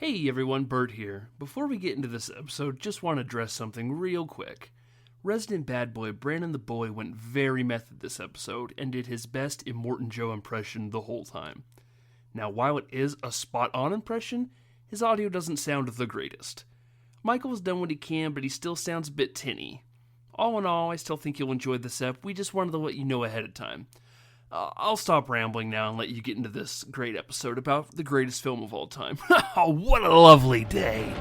Hey everyone, Bert here. Before we get into this episode, just want to address something real quick. Resident bad boy Brandon the Boy went very method this episode and did his best Immortan Joe impression the whole time. Now, while it is a spot-on impression, his audio doesn't sound the greatest. Michael's done what he can, but he still sounds a bit tinny. All in all, I still think you'll enjoy this ep. We just wanted to let you know ahead of time. I'll stop rambling now and let you get into this great episode about the greatest film of all time. Oh, what a lovely day!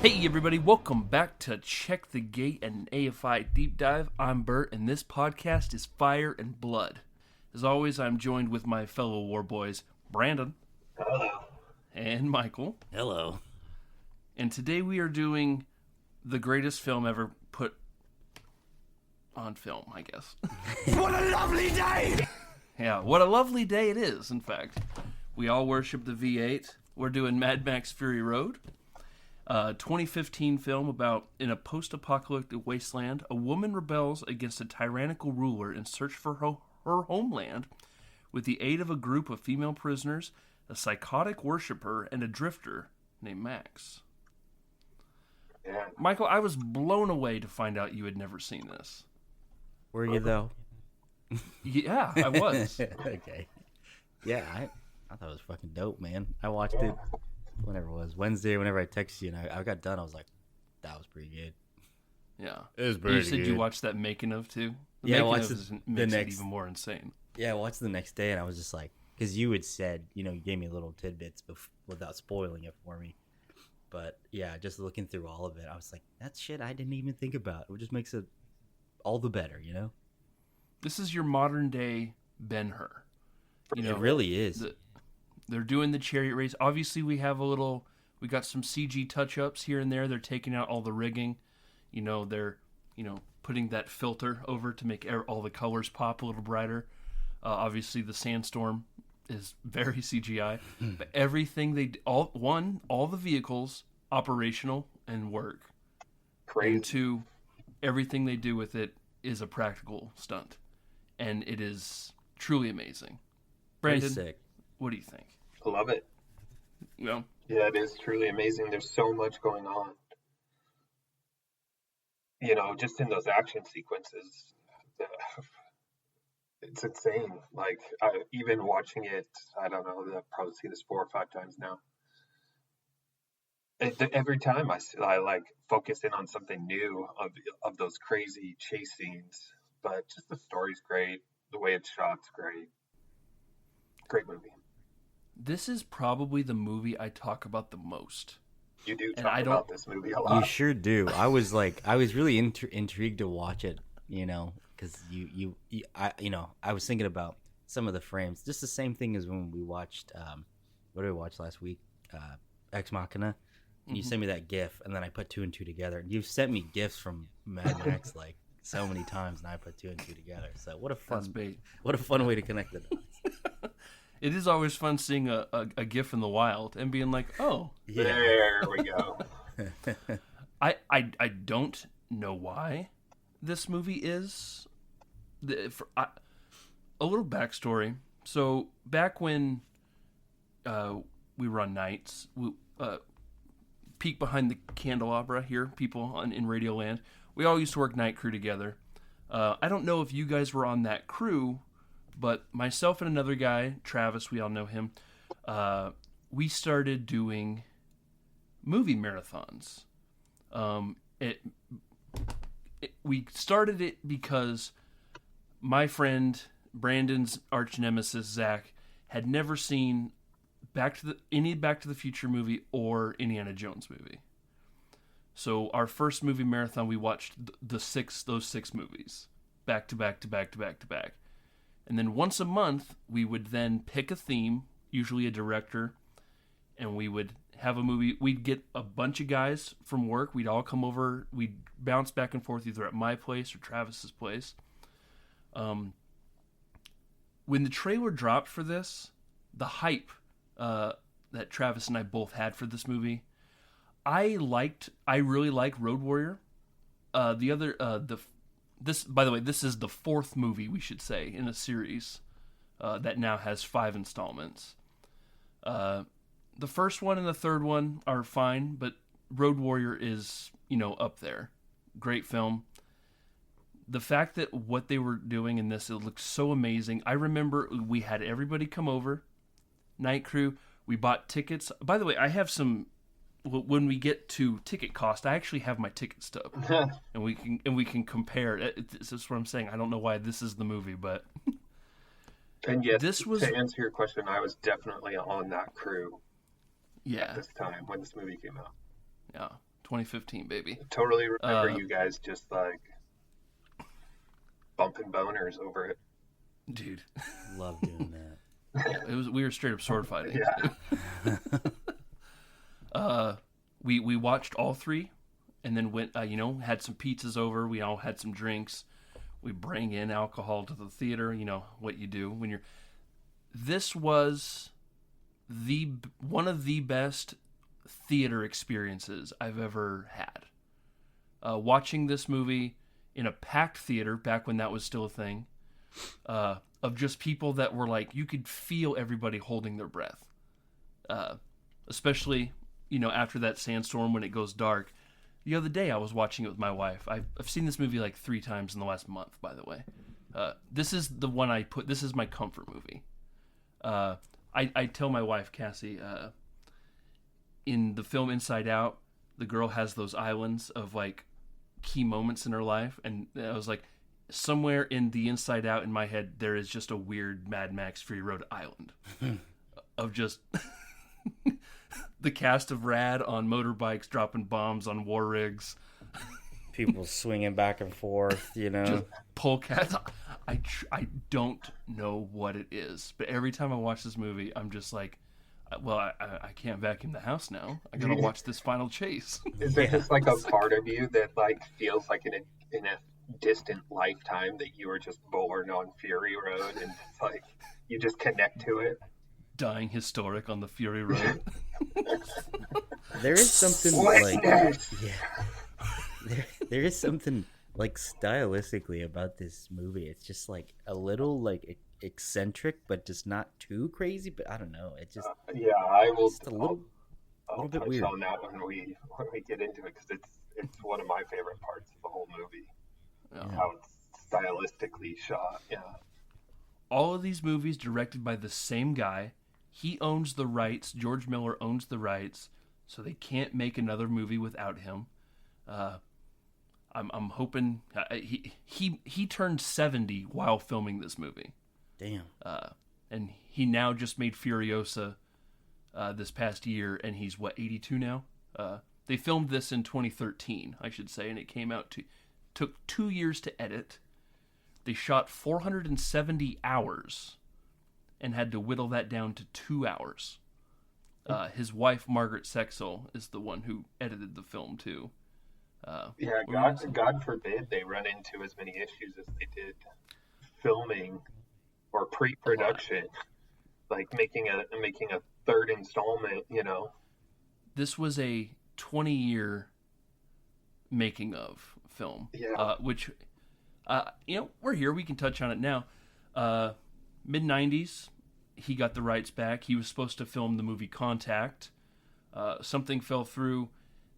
Hey everybody, welcome back to Check the Gate and an AFI Deep Dive. I'm Bert, and this podcast is Fire and Blood. As always, I'm joined with my fellow war boys, Brandon. Hello. And Michael. Hello. And today we are doing the greatest film ever put on film, I guess. What a lovely day! Yeah, what a lovely day it is, in fact. We all worship the V8. We're doing Mad Max Fury Road. 2015 film about, in a post-apocalyptic wasteland, a woman rebels against a tyrannical ruler in search for her homeland with the aid of a group of female prisoners, a psychotic worshiper, and a drifter named Max. Yeah. Michael, I was blown away to find out you had never seen this. Were you, though? Yeah, I was. Okay. Yeah, I thought it was fucking dope, man. I watched it whenever it was. Wednesday, whenever I texted you, and I got done, I was like, that was pretty good. Yeah. It was You pretty said good. you watched that making of, too? The Yeah, I making watched of the makes it next- even more insane. Yeah, I watched the next day, and I was just like, because you had said, you gave me little tidbits without spoiling it for me. But yeah, just looking through all of it, I was like, that's shit I didn't even think about. It just makes it all the better, This is your modern-day Ben-Hur. It really is. They're doing the chariot race. Obviously, we got some CG touch-ups here and there. They're taking out all the rigging. They're, putting that filter over to make all the colors pop a little brighter. Obviously, the sandstorm is very CGI. But everything all the vehicles, operational and work. Crazy. And two, everything they do with it is a practical stunt. And it is truly amazing. Brandon, Sick. what do you think? Love it. Yeah, it is truly amazing. There's so much going on. Just in those action sequences, it's insane. Like, even watching it, I don't know, I've probably seen this 4 or 5 times now. Every time I like focus in on something new of those crazy chase scenes, but just the story's great. The way it's shot's great. Great movie. this is probably the movie I talk about the most. You do And talk I about don't- this movie a You lot. sure do. I was really intrigued to watch it, because I was thinking about some of the frames, just the same thing as when we watched, what did we watch last week? Ex Machina. And you sent me that GIF, and then I put 2 and 2 together. And you've sent me GIFs from Mad Max like so many times, and I put 2 and 2 together. So what a That's fun, bait. what a fun way to connect the dots. It is always fun seeing a GIF in the wild and being like, oh, There we go. I don't know why this movie is. A little backstory. So back when we run nights, peek behind the candelabra here, people in Radioland. We all used to work night crew together. I don't know if you guys were on that crew, but myself and another guy, Travis, we all know him, we started doing movie marathons. We started it because my friend Brandon's arch nemesis Zach had never seen any Back to the Future movie or Indiana Jones movie. So our first movie marathon, we watched those 6 movies back to back to back to back to back. And then once a month, we would then pick a theme, usually a director, and we would have a movie. We'd get a bunch of guys from work. We'd all come over. We'd bounce back and forth either at my place or Travis's place. When the trailer dropped for this, the hype that Travis and I both had for this movie, I really like Road Warrior. By the way, this is the fourth movie, we should say, in a series that now has 5 installments. The first one and the third one are fine, but Road Warrior is, up there. Great film. The fact that what they were doing in this, it looks so amazing. I remember we had everybody come over, night crew. We bought tickets. By the way, I have some. When we get to ticket cost, I actually have my ticket stub, and we can compare. This is what I'm saying. I don't know why this is the movie, but and yes, to answer your question, I was definitely on that crew. Yeah, at this time when this movie came out. Yeah, 2015, baby. I totally remember you guys just like bumping boners over it. Dude, love doing that. We were straight up sword fighting. Yeah. We watched all 3, and then went. Had some pizzas over. We all had some drinks. We bring in alcohol to the theater. You know what you do when you're. This was one of the best theater experiences I've ever had. Watching this movie in a packed theater back when that was still a thing, of just people that were like, you could feel everybody holding their breath, especially after that sandstorm when it goes dark. The other day I was watching it with my wife. I've seen this movie like 3 times in the last month, by the way. This is the one this is my comfort movie. I tell my wife, Cassie, in the film Inside Out, the girl has those islands of like key moments in her life, and I was like, somewhere in the Inside Out in my head, there is just a weird Mad Max Fury Road island of just the cast of Rad on motorbikes dropping bombs on war rigs, people swinging back and forth, just polecats. I don't know what it is, but every time I watch this movie, I'm just like, well, I can't vacuum the house now. I gotta watch this final chase. Is there just like a part of you that like feels like in a distant lifetime that you were just born on Fury Road, and it's like you just connect to it? Dying historic on the Fury Road. There is something like there is something like stylistically about this movie. It's just like a little like eccentric, but just not too crazy. But I don't know. It just I will. Just a little bit touch weird on that when we get into it, because it's one of my favorite parts of the whole movie. Yeah. How it's stylistically shot. Yeah. All of these movies directed by the same guy. He owns the rights. George Miller owns the rights, so they can't make another movie without him. I'm hoping he turned 70 while filming this movie. Damn. And he now just made Furiosa this past year, and he's 82 now. They filmed this in 2013, I should say, and it came out took 2 years to edit. They shot 470 hours and had to whittle that down to 2 hours. His wife, Margaret Sexel, is the one who edited the film, too. God forbid they run into as many issues as they did filming or pre-production, like making a third installment. This was a 20-year making of film. Which we're here. We can touch on it now. Mid-90s, he got the rights back. He was supposed to film the movie Contact. Something fell through.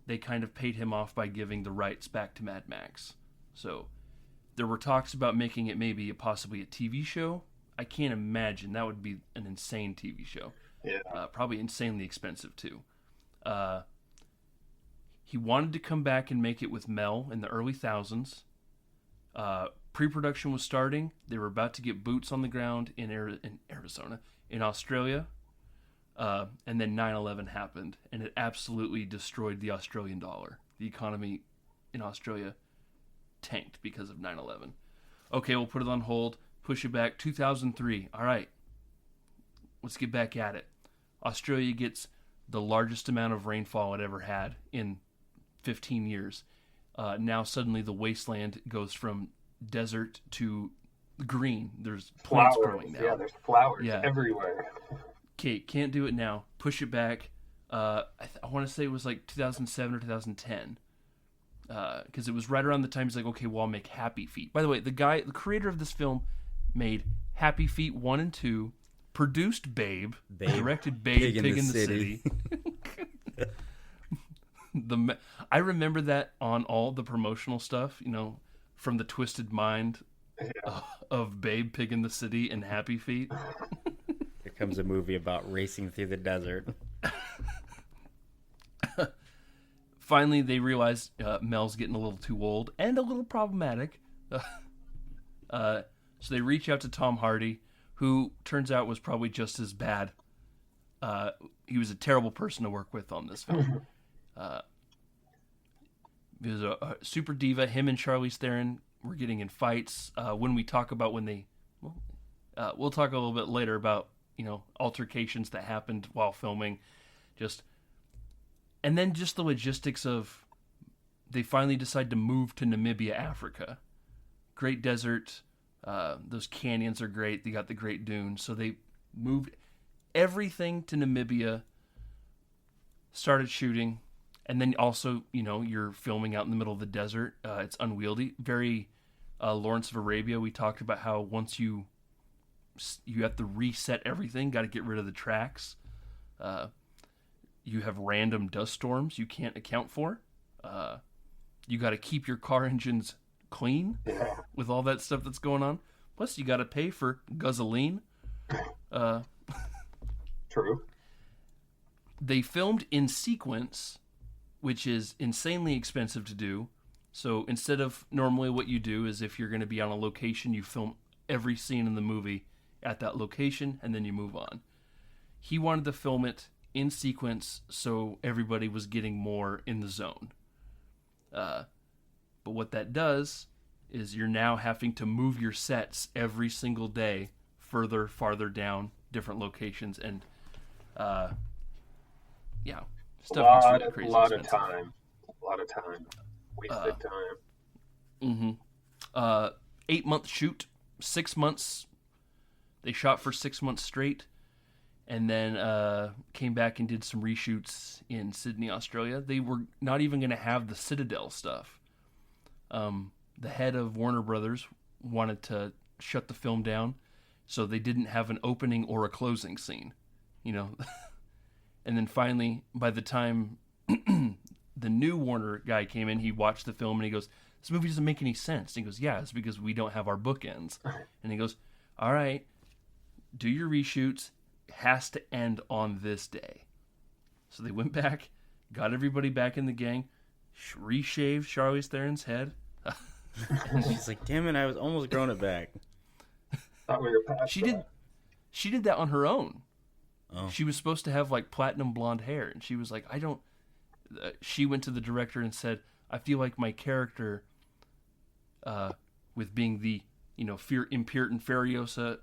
They kind of paid him off by giving the rights back to Mad Max. So there were talks about making it maybe possibly a TV show. I can't imagine. That would be an insane TV show. Yeah. Probably insanely expensive, too. He wanted to come back and make it with Mel in the early thousands. Pre-production was starting. They were about to get boots on the ground in Arizona, in Australia. And then 9/11 happened, and it absolutely destroyed the Australian dollar. The economy in Australia tanked because of 9/11. Okay, we'll put it on hold, push it back. 2003. All right, let's get back at it. Australia gets the largest amount of rainfall it ever had in 15 years. Now suddenly the wasteland goes from desert to green. There's plants growing now. Yeah, there's flowers everywhere. Okay, can't do it now. Push it back. I want to say it was like 2007 or 2010. Because it was right around the time he's like, okay, well, I'll make Happy Feet. By the way, the creator of this film made Happy Feet 1 and 2, produced Babe. Directed Babe, Pig in the City. I remember that on all the promotional stuff, from the twisted mind of Babe, Pig in the City, and Happy Feet. Here comes a movie about racing through the desert. Finally, they realize Mel's getting a little too old and a little problematic. So they reach out to Tom Hardy, who turns out was probably just as bad. He was a terrible person to work with on this film. He was a super diva. Him and Charlize Theron were getting in fights. When we talk about we'll talk a little bit later about altercations that happened while filming. And then just the logistics of they finally decide to move to Namibia, Africa. Great desert. Those canyons are great. They got the Great Dunes. So they moved everything to Namibia, started shooting, and then also, you're filming out in the middle of the desert. It's unwieldy. Very Lawrence of Arabia. We talked about how once you have to reset everything, got to get rid of the tracks. You have random dust storms you can't account for. You got to keep your car engines clean with all that stuff that's going on. Plus, you got to pay for gasoline. True. They filmed in sequence, which is insanely expensive to do. So instead of normally what you do is if you're going to be on a location, you film every scene in the movie at that location, and then you move on. He wanted to film it in sequence so everybody was getting more in the zone. But what that does is you're now having to move your sets every single day farther down different locations, and stuff gets really crazy. A lot of time. Wasted time. 8-month shoot, 6 months. They shot for 6 months straight, and then came back and did some reshoots in Sydney, Australia. They were not even going to have the Citadel stuff. The head of Warner Brothers wanted to shut the film down, so they didn't have an opening or a closing scene, And then finally, by the time the new Warner guy came in, he watched the film and he goes, "This movie doesn't make any sense." And he goes, "Yeah, it's because we don't have our bookends." And he goes, "All right, do your reshoots. It has to end on this day." So they went back, got everybody back in the gang, reshaved Charlize Theron's head. And she's like, "Damn it, I was almost growing it back." Thought we were past She did that on her own. Oh. She was supposed to have like platinum blonde hair, and she was like, she went to the director and said, "I feel like my character, with being the, Imperiton Furiosa,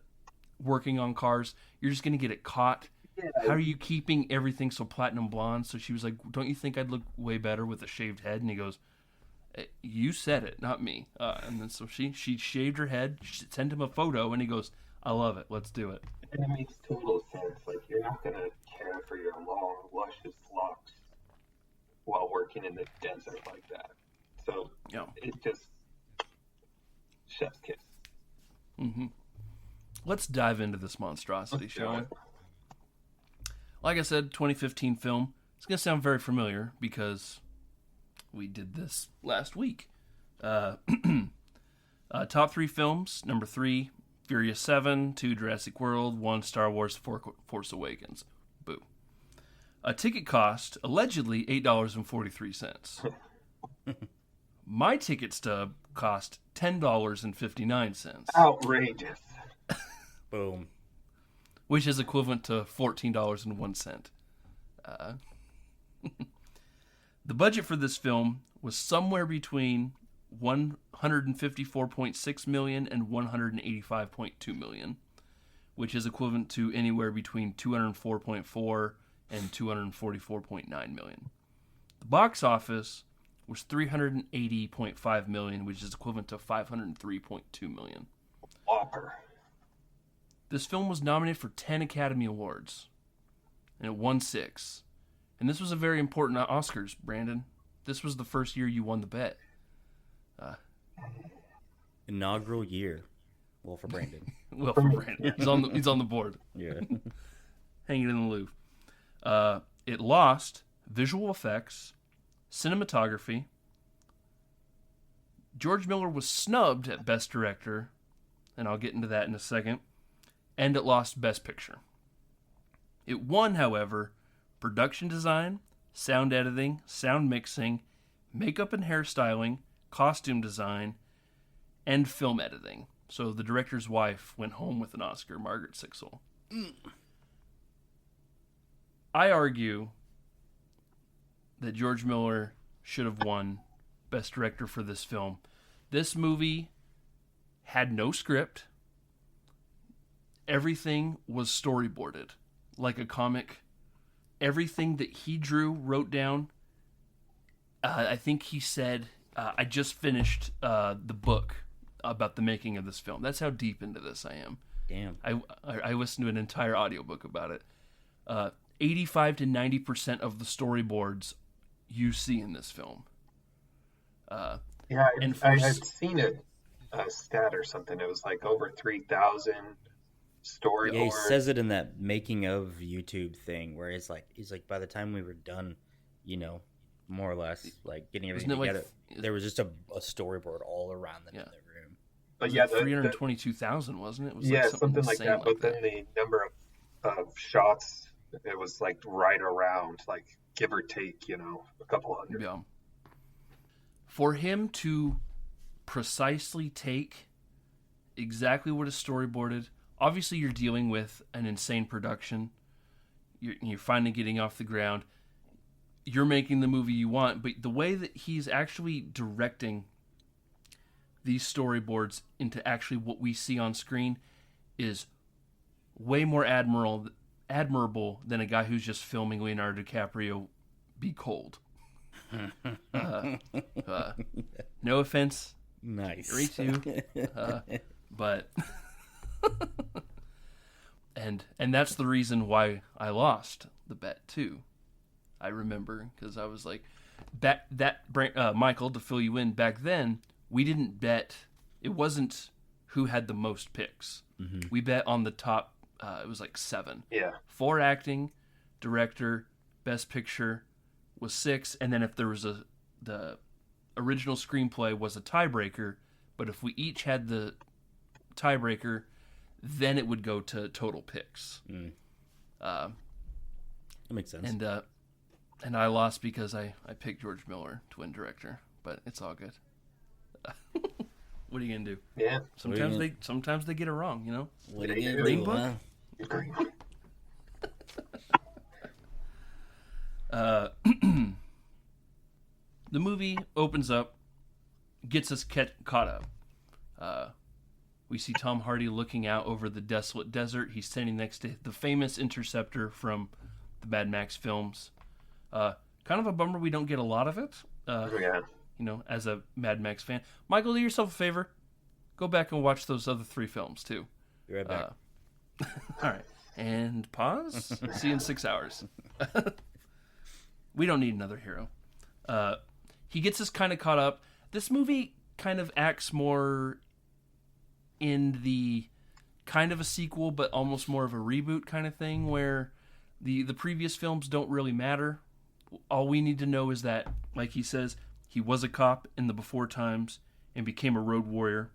working on cars, you're just gonna get it caught. Yeah. How are you keeping everything so platinum blonde?" So she was like, "Don't you think I'd look way better with a shaved head?" And he goes, "You said it, not me." And then so she shaved her head, sent him a photo, and he goes, "I love it. Let's do it." And it makes total sense. Like, you're not going to care for your long, luscious locks while working in the desert like that. So, it just... chef's kiss. Mm-hmm. Let's dive into this monstrosity, shall we? Like I said, 2015 film. It's going to sound very familiar because we did this last week. Top 3 films. Number 3, Furious 7, 2, Jurassic World, 1, Star Wars Force Awakens. Boo. A ticket cost, allegedly, $8.43. My ticket stub cost $10.59. Outrageous. Boom. Which is equivalent to $14.01. The budget for this film was somewhere between $154.6 million and $185.2 million, which is equivalent to anywhere between $204.4 and $244.9 million. The box office was $380.5 million, which is equivalent to $503.2 million. Whopper. This film was nominated for 10 Academy Awards, and it won 6. And this was a very important Oscars, Brandon. This was the first year you won the bet. Inaugural year. Well, for Brandon. Well, for Brandon. He's on the board. Yeah. Hanging in the Louvre. It lost visual effects, cinematography. George Miller was snubbed at Best Director, and I'll get into that in a second. And it lost Best Picture. It won, however, production design, sound editing, sound mixing, makeup and hairstyling, costume design, and film editing. So the director's wife went home with an Oscar, Margaret Sixel. I argue that George Miller should have won Best Director for this film. This movie had no script. Everything was storyboarded, like a comic. Everything that he drew, wrote down. I think he said, I just finished the book about the making of this film. That's how deep into this I am. Damn. I listened to an entire audiobook about it. 85 to 90% of the storyboards you see in this film. Yeah, I've seen a stat or something. It was like over 3,000 storyboards. Yeah, he says it in that making of YouTube thing where he's like, by the time we were done, more or less, like getting everything together, there was just a storyboard all around them in the room. But yeah, 322,000, wasn't it? It was something like that. But then the number of shots, it was like right around, like give or take, a couple hundred. Yeah. For him to precisely take exactly what is storyboarded, obviously you're dealing with an insane production. You're finally getting off the ground. You're making the movie you want, but the way that he's actually directing these storyboards into actually what we see on screen is way more admirable than a guy who's just filming Leonardo DiCaprio be cold. No offense. Nice. Gary too. But and that's the reason why I lost the bet too. I remember because I was like, Michael, to fill you in, back then we didn't bet. It wasn't who had the most picks. Mm-hmm. We bet on the top. It was like 7. Yeah. 4 acting, director, best picture was 6, and then if there was the original screenplay was a tiebreaker, but if we each had the tiebreaker, then it would go to total picks. That makes sense. And I lost because I picked George Miller to win director, but it's all good. What are you gonna do? Yeah. Sometimes they get it wrong, What are you gonna Green do, book? Huh? The movie opens up, gets us caught up. We see Tom Hardy looking out over the desolate desert. He's standing next to the famous Interceptor from the Mad Max films. Kind of a bummer we don't get a lot of it. Yeah. As a Mad Max fan. Michael, do yourself a favor. Go back and watch those other 3 films, too. Be right back. All right. And pause. See you in 6 hours. We don't need another hero. He gets us kind of caught up. This movie kind of acts more in the kind of a sequel, but almost more of a reboot kind of thing, where the previous films don't really matter. All we need to know is that, like he says, he was a cop in the before times and became a road warrior.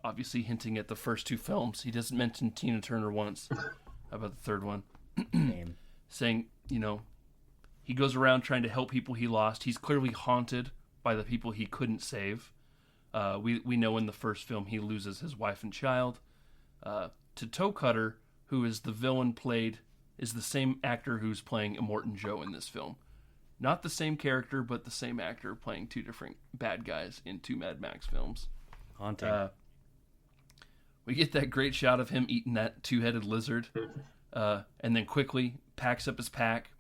Obviously hinting at the first 2 films. He doesn't mention Tina Turner once. How about the third one? Saying, he goes around trying to help people he lost. He's clearly haunted by the people he couldn't save. We know in the first film he loses his wife and child. To Toe Cutter, who is the villain is the same actor who's playing Immortan Joe in this film. Not the same character, but the same actor playing 2 different bad guys in 2 Mad Max films. Haunting. We get that great shot of him eating that 2-headed lizard. and then quickly packs up his pack,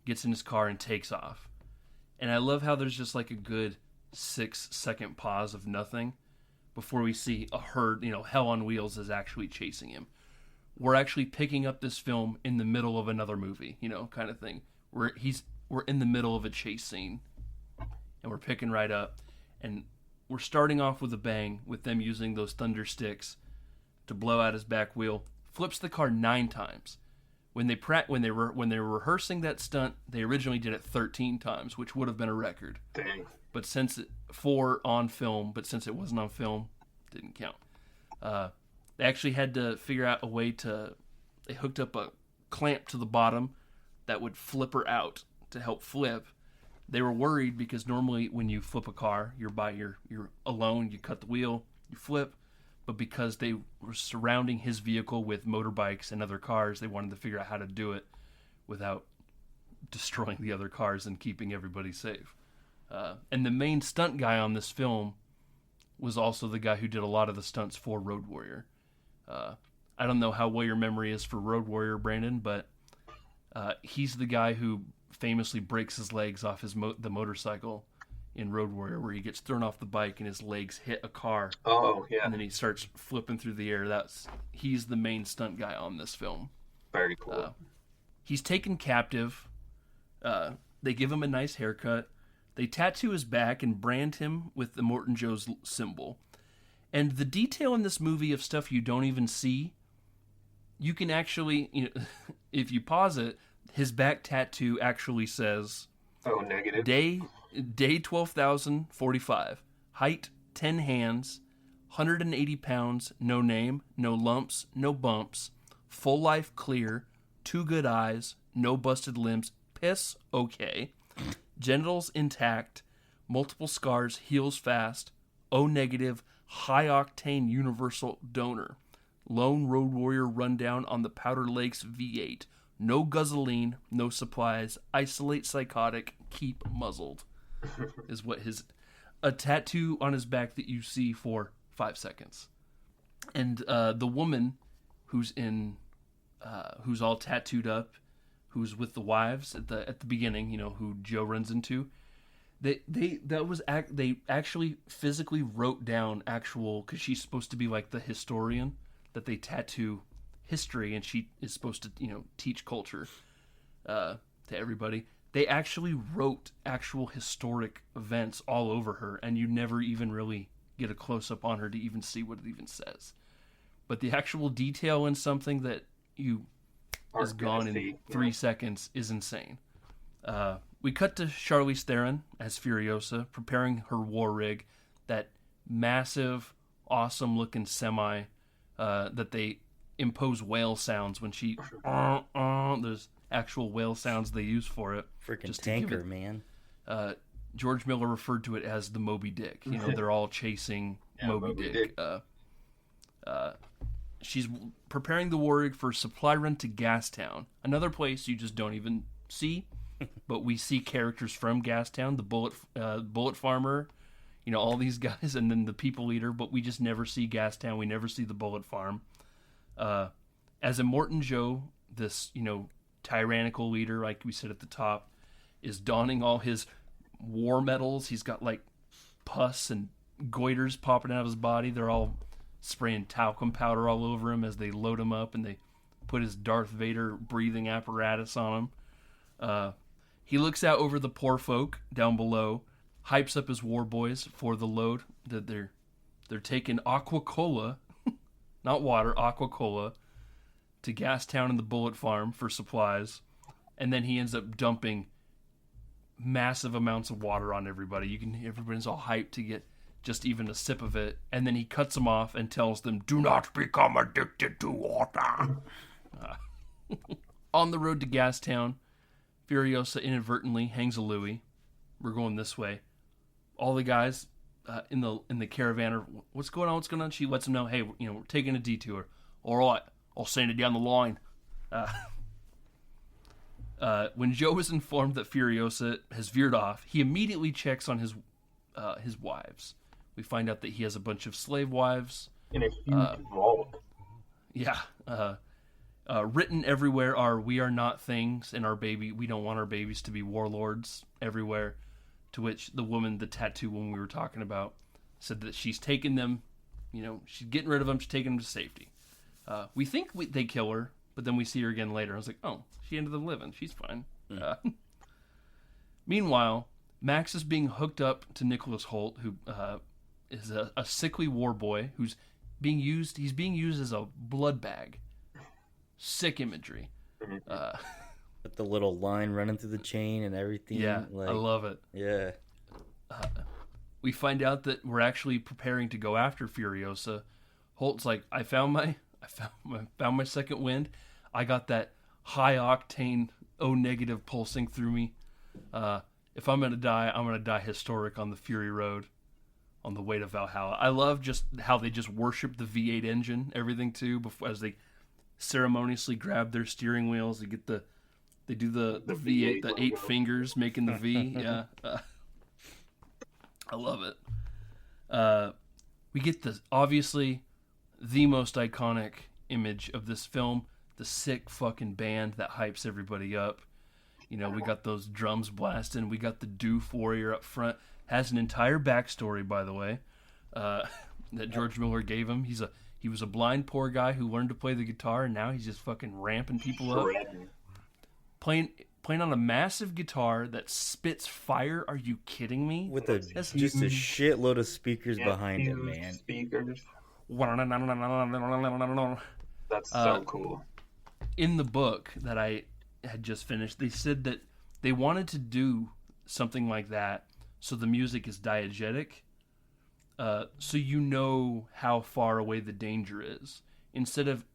gets in his car, and takes off. And I love how there's just like a good 6-second pause of nothing before we see a herd, hell on wheels is actually chasing him. We're actually picking up this film in the middle of another movie, kind of thing. We're in the middle of a chase scene, and we're picking right up, and we're starting off with a bang with them using those thunder sticks to blow out his back wheel. Flips the car 9 times. When they were rehearsing that stunt, they originally did it 13 times, which would have been a record. Dang. But since it wasn't on film, didn't count. They actually had to figure out a way they hooked up a clamp to the bottom that would flip her out to help flip. They were worried because normally when you flip a car, you're alone, you cut the wheel, you flip. But because they were surrounding his vehicle with motorbikes and other cars, they wanted to figure out how to do it without destroying the other cars and keeping everybody safe. And the main stunt guy on this film was also the guy who did a lot of the stunts for Road Warrior. I don't know how well your memory is for Road Warrior, Brandon, but he's the guy who famously breaks his legs off the motorcycle in Road Warrior, where he gets thrown off the bike and his legs hit a car. Oh, yeah. And then he starts flipping through the air. He's the main stunt guy on this film. Very cool. He's taken captive. They give him a nice haircut. They tattoo his back and brand him with the Morton Joe's symbol. And the detail in this movie of stuff you don't even see, you can actually, if you pause it, his back tattoo actually says, "Oh, negative." Day 12,045. Height 10 hands. 180 pounds. No name. No lumps. No bumps. Full life clear. 2 good eyes. No busted limbs. Piss okay. Genitals intact. Multiple scars. Heals fast. O negative. High octane universal donor. Lone Road Warrior rundown on the Powder Lakes V8. No guzzling. No supplies. Isolate psychotic. Keep muzzled. Is what a tattoo on his back that you see for 5 seconds. And the woman who's all tattooed up, who's with the wives at the beginning, who Joe runs into, they actually physically wrote down because she's supposed to be like the historian, that they tattoo history, and she is supposed to teach culture to everybody. They actually wrote actual historic events all over her, and you never even really get a close-up on her to even see what it even says. But the actual detail in something that is gone in 3 seconds is insane. We cut to Charlize Theron as Furiosa, preparing her war rig, that massive, awesome-looking semi that they impose whale sounds when she... there's actual whale sounds they use for it. Freaking tanker, man. George Miller referred to it as the Moby Dick. They're all chasing Moby Dick. She's preparing the war rig for supply run to Gastown, another place you just don't even see, but we see characters from Gastown, the bullet farmer, all these guys, and then the people eater, but we just never see Gastown. We never see the bullet farm. As a Morton Joe, this tyrannical leader, like we said at the top, is donning all his war medals. He's got like pus and goiters popping out of his body. They're all spraying talcum powder all over him as they load him up, and they put his Darth Vader breathing apparatus on him. He looks out over the poor folk down below, hypes up his war boys for the load that they're taking aqua cola, not water, aqua cola, to Gastown and the bullet farm for supplies, and then he ends up dumping massive amounts of water on everybody. Everybody's all hyped to get just even a sip of it, and then he cuts them off and tells them, "Do not become addicted to water." On the road to Gastown, Furiosa inadvertently hangs a Louie. We're going this way. All the guys in the caravan are, "What's going on? What's going on?" She lets them know, "Hey, we're taking a detour." "All right, I'll send it down the line." When Joe is informed that Furiosa has veered off, he immediately checks on his wives. We find out that he has a bunch of slave wives. In a huge vault. Yeah. Written everywhere are "We are not things," and we don't want our babies to be warlords everywhere. To which the woman, the tattoo woman we were talking about, said that she's taking them, she's getting rid of them, she's taking them to safety. We think they kill her, but then we see her again later. I was like, oh, she ended up living. She's fine. Meanwhile, Max is being hooked up to Nicholas Hoult, who is a sickly war boy who's being used. He's being used as a blood bag. Sick imagery. With the little line running through the chain and everything. Yeah, I love it. Yeah. We find out that we're actually preparing to go after Furiosa. Holt's like, I found my second wind. I got that high octane O negative pulsing through me. If I'm gonna die, I'm gonna die historic on the Fury Road, on the way to Valhalla. I love just how they just worship the V8 engine, everything too, before as they ceremoniously grab their steering wheels. They do the V8, the 8 fingers making the V. Yeah, I love it. We get obviously the most iconic image of this film, the sick fucking band that hypes everybody up. We got those drums blasting. We got the Doof Warrior up front. Has an entire backstory, by the way, that George Miller gave him. He was a blind poor guy who learned to play the guitar, and now he's just fucking ramping people up. Playing on a massive guitar that spits fire. Are you kidding me? With just a shitload of speakers behind him, man. Speakers. That's so cool. In the book that I had just finished, they said that they wanted to do something like that so the music is diegetic, so you know how far away the danger is. Instead of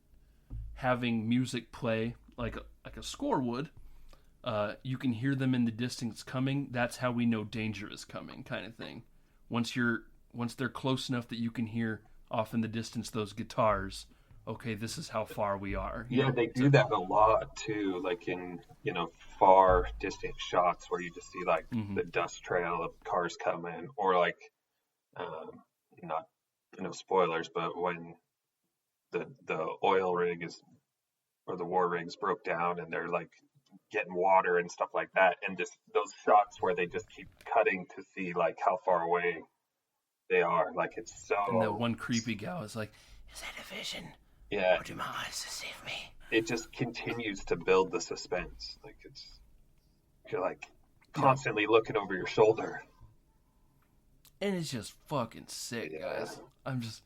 having music play like a score would, you can hear them in the distance coming. That's how we know danger is coming, kind of thing. Once they're close enough that you can hear off in the distance those guitars, okay, this is how far we are. They do that a lot too, like in far distant shots where you just see like the dust trail of cars coming, or like not spoilers, but when the oil rig or the war rigs broke down and they're like getting water and stuff like that, and just those shots where they just keep cutting to see like how far away they are. Like it's so. And that one creepy gal is like, "Is that a vision? Yeah. Or do my eyes deceive me?" It just continues to build the suspense. Like you're like constantly looking over your shoulder. And it's just fucking sick, guys. I'm just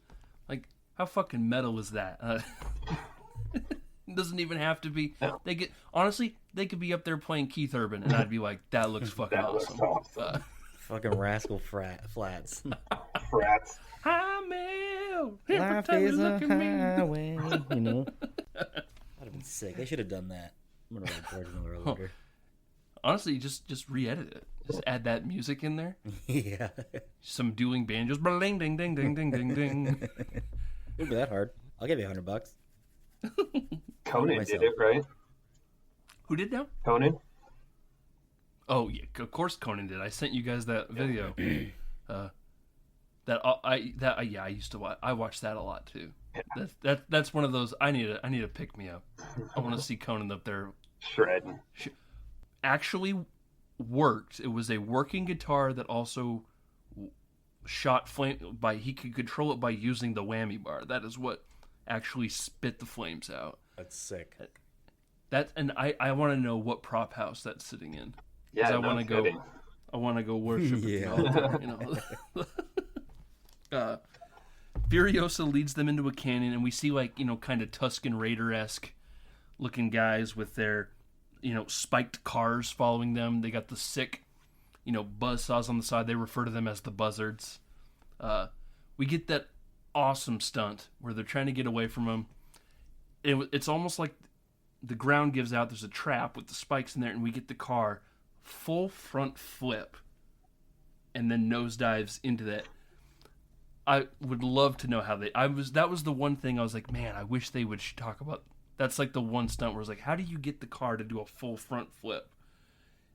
like, how fucking metal is that? It doesn't even have to be. No. They could be up there playing Keith Urban, and I'd be like, that looks fucking awesome. Looks awesome. Fucking Rascal Flats. Frats. Hi, Mel. Life is a highway. That'd have been sick. They should have done that. I'm gonna record Miller later. Honestly, just re-edit it. Just add that music in there. Yeah. Some dueling banjos. Ding, ding, ding, ding, ding, ding, ding. Wouldn't be that hard. I'll give you $100. Conan did it, right? Who did now? Conan. Oh yeah, of course Conan did. I sent you guys that video. I used to watch. I watched that a lot too. That's one of those. I need to pick me up. I want to see Conan up there shredding. Actually worked. It was a working guitar that also shot flame by. He could control it by using the whammy bar. That is what actually spit the flames out. That's sick. And I want to know what prop house that's sitting in. Yeah, I want to go. I want to go worship at the altar. Furiosa leads them into a canyon, and we see kind of Tusken Raider-esque looking guys with their spiked cars following them. They got the sick buzzsaws on the side. They refer to them as the buzzards. We get that awesome stunt where they're trying to get away from them. It's almost like the ground gives out. There's a trap with the spikes in there, and we get the car full front flip and then nosedives into that. I would love to know how that was the one thing I was like, man, I wish they would talk about. That's like the one stunt where it's like, how do you get the car to do a full front flip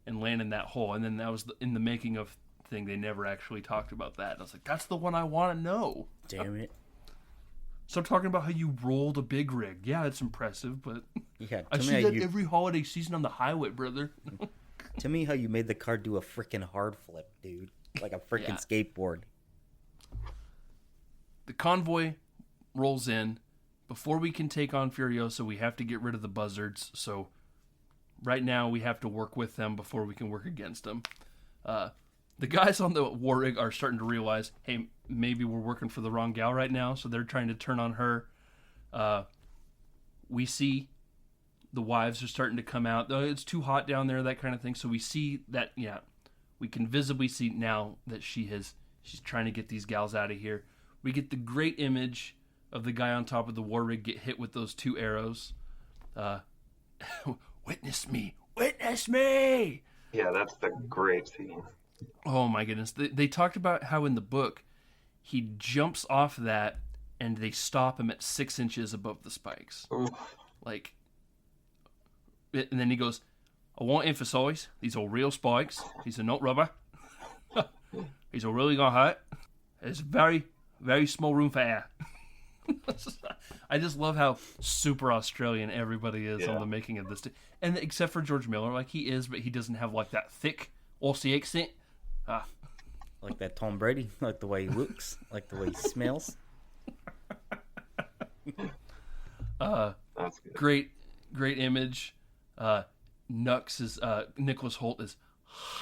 and land in that hole? And then that was in the making of thing, they never actually talked about that. And I was like, that's the one I want to know. Damn it. Stop talking about how you rolled a big rig. Yeah, it's impressive, but Yeah, I see that every holiday season on the highway, brother. Tell me how you made the car do a freaking hard flip, dude. Like a freaking skateboard. The convoy rolls in. Before we can take on Furiosa, we have to get rid of the buzzards. So right now we have to work with them before we can work against them. The guys on the war rig are starting to realize, hey, maybe we're working for the wrong gal right now. So they're trying to turn on her. We see the wives are starting to come out. It's too hot down there, that kind of thing. So we see that, we can visibly see now that she's trying to get these gals out of here. We get the great image of the guy on top of the war rig get hit with those 2 arrows. Witness me! Witness me! Yeah, that's the great scene. Oh my goodness. They talked about how in the book he jumps off that and they stop him at 6 inches above the spikes. Oof. Like, and then he goes, I want to emphasize, these are real spikes. These are not rubber. These are really going to hurt. There's very, very small room for air. I just love how super Australian everybody is on the making of this. And except for George Miller, like he is, but he doesn't have like that thick Aussie accent. Like that Tom Brady, like the way he looks, like the way he smells. That's good. Great image. Nicholas Hoult is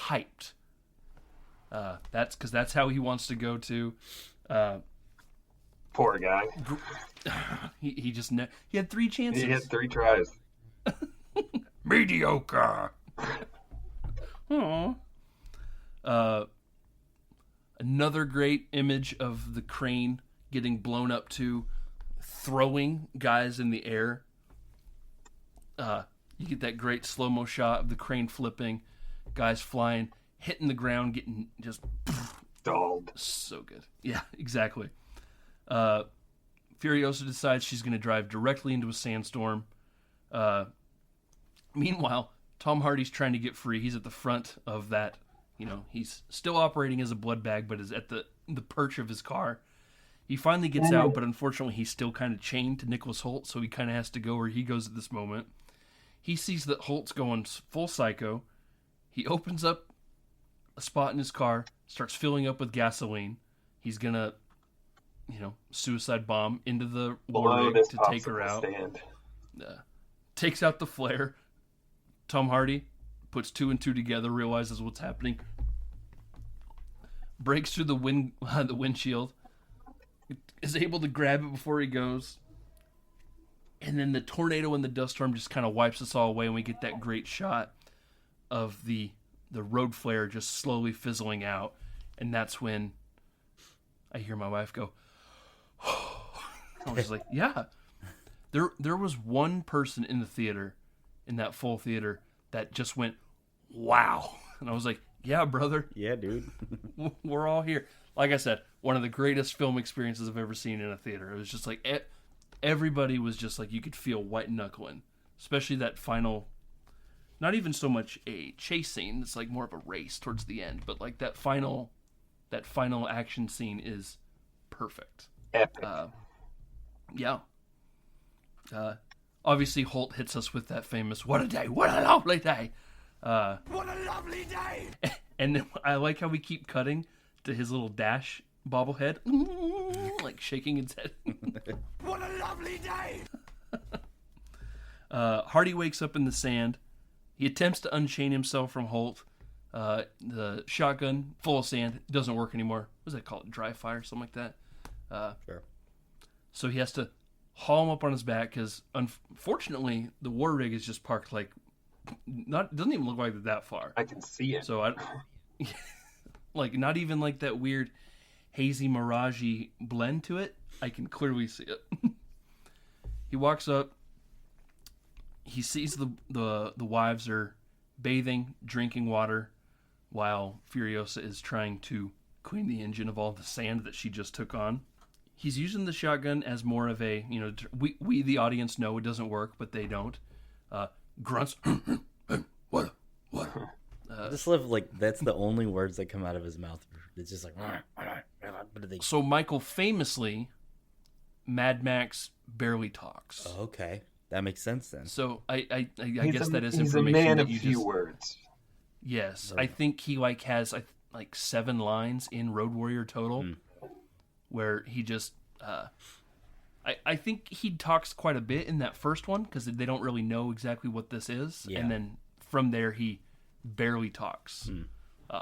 hyped. That's how he wants to go to. Poor guy. He just he had 3 chances. He had 3 tries. Mediocre. Aww. Another great image of the crane getting blown up to throwing guys in the air. You get that great slow-mo shot of the crane flipping, guys flying, hitting the ground, getting just stalled. So good. Yeah, exactly. Furiosa decides she's going to drive directly into a sandstorm. Meanwhile, Tom Hardy's trying to get free. He's at the front of that. He's still operating as a blood bag, but is at the perch of his car. He finally gets out, but unfortunately he's still kind of chained to Nicholas Hoult, so he kind of has to go where he goes at this moment. He sees that Holt's going full psycho. He opens up a spot in his car, starts filling up with gasoline. He's going to, suicide bomb into the war rig to take her out. Takes out the flare. Tom Hardy puts 2 and 2 together, realizes what's happening, breaks through the windshield, is able to grab it before he goes, and then the tornado and the dust storm just kind of wipes us all away, and we get that great shot of the road flare just slowly fizzling out, and that's when I hear my wife go, I was like, yeah. There was one person in the theater, in that full theater, that just went, wow. And I was like, yeah, brother. Yeah, dude. We're all here. Like I said, one of the greatest film experiences I've ever seen in a theater. It was just like, everybody was just like, you could feel white knuckling. Especially that final, not even so much a chase scene. It's like more of a race towards the end. But like that final action scene is perfect. Epic. Yeah. Obviously, Holt hits us with that famous, what a day, what a lovely day. What a lovely day! And I like how we keep cutting to his little Dash bobblehead, like shaking his head. What a lovely day! Hardy wakes up in the sand. He attempts to unchain himself from Holt. The shotgun, full of sand, doesn't work anymore. What does that call it? Dry fire, something like that? Sure. So he has to haul him up on his back because, unfortunately, the war rig is just parked like doesn't even look like it's that far. I can see it. So like not even like that weird hazy miragey blend to it. I can clearly see it. He walks up. He sees the wives are bathing, drinking water, while Furiosa is trying to clean the engine of all the sand that she just took on. He's using the shotgun as more of a, we the audience know it doesn't work, but they don't. Grunts. What? I just love, like, that's the only words that come out of his mouth. It's just like, So Michael famously Mad Max barely talks. Oh, okay, that makes sense then. So I guess that is he's information a man that of you few just... words. Yes, I think he has 7 lines in Road Warrior total, where he just... I think he talks quite a bit in that first one, because they don't really know exactly what this is, and then from there he barely talks.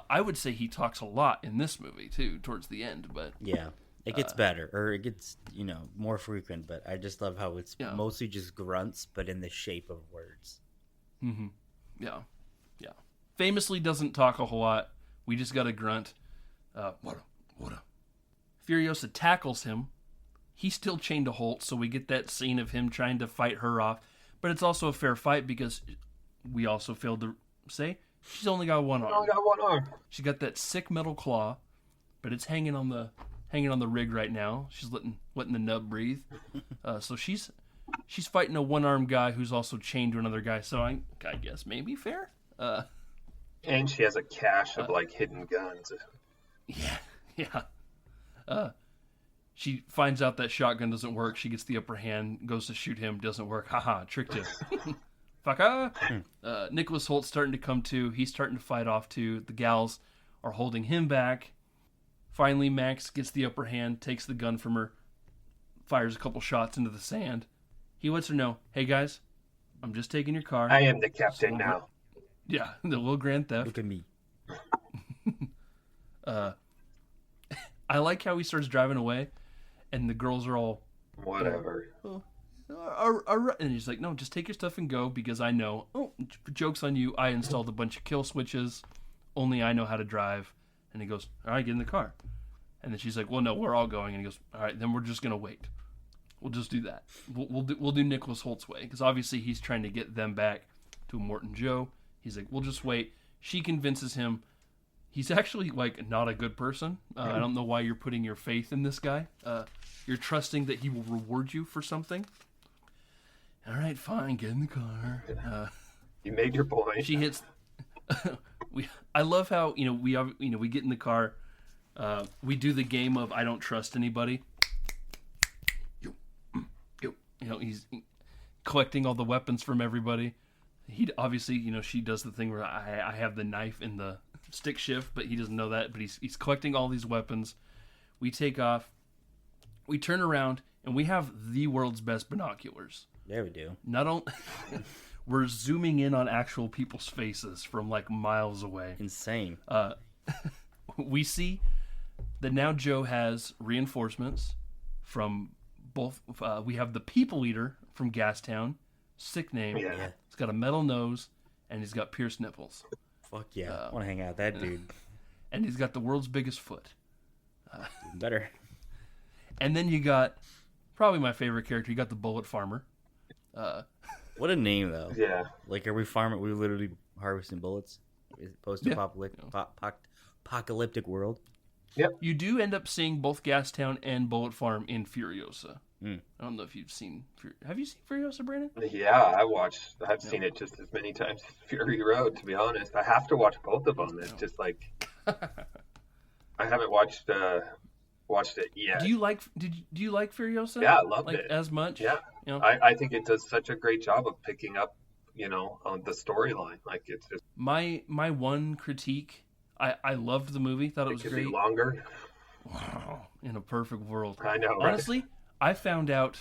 I would say he talks a lot in this movie, too, towards the end, but... Yeah, it gets better, or it gets, more frequent, but I just love how it's mostly just grunts, but in the shape of words. Mm-hmm. Yeah. Famously doesn't talk a whole lot. We just got a grunt. What? Furiosa tackles him. He's still chained to Holt, so we get that scene of him trying to fight her off. But it's also a fair fight because we also failed to say she's only got one arm. She got that sick metal claw, but it's hanging on the rig right now. She's letting the nub breathe. So she's fighting a one-armed guy who's also chained to another guy. So I guess maybe fair. And she has a cache of hidden guns. Yeah. She finds out that shotgun doesn't work. She gets the upper hand, goes to shoot him, doesn't work. Haha, tricked you. Fucker. Nicholas Holt's starting to come to. He's starting to fight off too. The gals are holding him back. Finally, Max gets the upper hand, takes the gun from her, fires a couple shots into the sand. He lets her know, hey guys, I'm just taking your car. I am the captain now. Yeah, the little grand theft. Look at me. I like how he starts driving away, and the girls are all... Whatever. And he's like, no, just take your stuff and go, because I know... Oh, joke's on you, I installed a bunch of kill switches. Only I know how to drive. And he goes, all right, get in the car. And then she's like, well, no, we're all going. And he goes, all right, then we're just going to wait. We'll just do that. We'll do Nicholas Holt's way, because obviously he's trying to get them back to Morton Joe. He's like, we'll just wait. She convinces him. He's actually, not a good person. I don't know why you're putting your faith in this guy. You're trusting that he will reward you for something. All right, fine, get in the car. You made your point. She hits... I love how, we get in the car. We do the game of I don't trust anybody. He's collecting all the weapons from everybody. He obviously, she does the thing where I have the knife in the stick shift, but he doesn't know that. But he's collecting all these weapons. We take off. We turn around, and we have the world's best binoculars. Yeah, we do. Not only we're zooming in on actual people's faces from miles away. Insane. We see that now Joe has reinforcements from both. We have the people eater from Gastown. Sick name. Yeah. He's got a metal nose, and he's got pierced nipples. Fuck yeah. I want to hang out with that dude. And he's got the world's biggest foot. Even better. And then you got probably my favorite character. You got the bullet farmer. What a name, though. Yeah. Are we farming? We literally harvesting bullets? Post-apocalyptic world? Yep. You do end up seeing both Gastown and Bullet Farm in Furiosa. I don't know if you've seen... Have you seen Furiosa, Brandon? Yeah, I've seen it just as many times as Fury Road, to be honest. I have to watch both of them. It's just I haven't watched it yet. Do you like Furiosa? Yeah, I loved it. As much? Yeah. I think it does such a great job of picking up, on the storyline. It's just... My one critique... I loved the movie. Thought it was great. Be longer. Wow, in a perfect world. I know. Honestly, right? I found out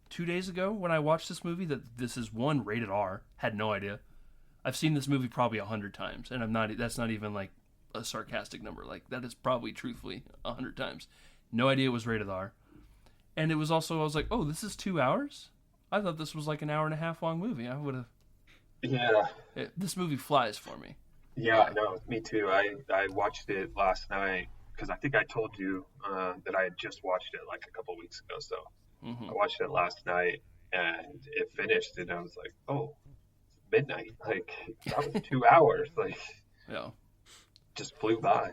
2 days ago when I watched this movie that this is rated R. Had no idea. I've seen this movie probably 100 times, and that's not even a sarcastic number. That is probably truthfully 100 times. No idea it was rated R. And it was also, I was like, oh, this is 2 hours? I thought this was an hour and a half long movie. I would have... Yeah. This movie flies for me. Yeah, no, me too. I watched it last night because I think I told you that I had just watched it a couple weeks ago. So I watched it last night and it finished, and I was like, oh, it's midnight. That was 2 hours. Yeah, just flew by.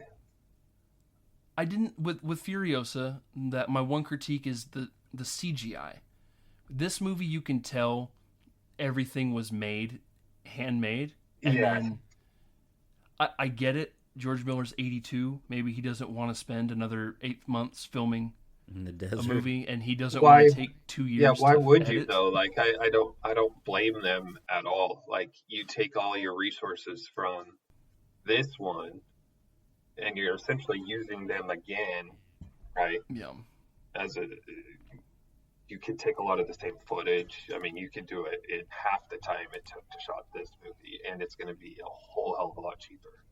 I didn't with Furiosa. That my one critique is the CGI. This movie, you can tell everything was handmade, and then I get it. George Miller's 82. Maybe he doesn't want to spend another 8 months filming In the a desert. movie, and he doesn't Why- want to take 2 years. Yeah, why to would you edit. though? Like I don't blame them at all. Like you take all your resources from this one and you're essentially using them again, right? Yeah. You could take a lot of the same footage. I mean, you could do it in half the time it took to shot this movie, and it's going to be a whole hell of a lot cheaper.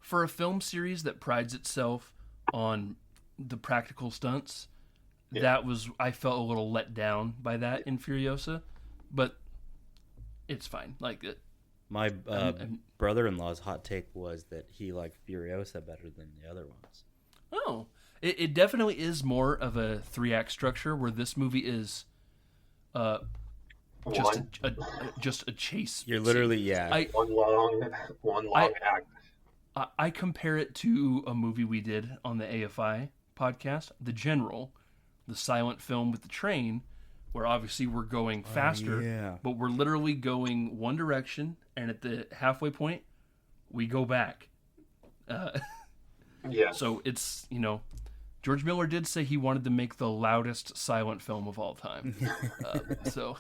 For a film series that prides itself on the practical stunts, I felt a little let down by that in Furiosa, but it's fine. Like it. My brother-in-law's hot take was that he liked Furiosa better than the other ones. Oh, it definitely is more of a 3-act structure, where this movie is just a chase. You're literally scene. One long act. I compare it to a movie we did on the AFI podcast, The General, the silent film with the train, where obviously we're going faster, but we're literally going one direction, and at the halfway point, we go back. So it's, George Miller did say he wanted to make the loudest silent film of all time. So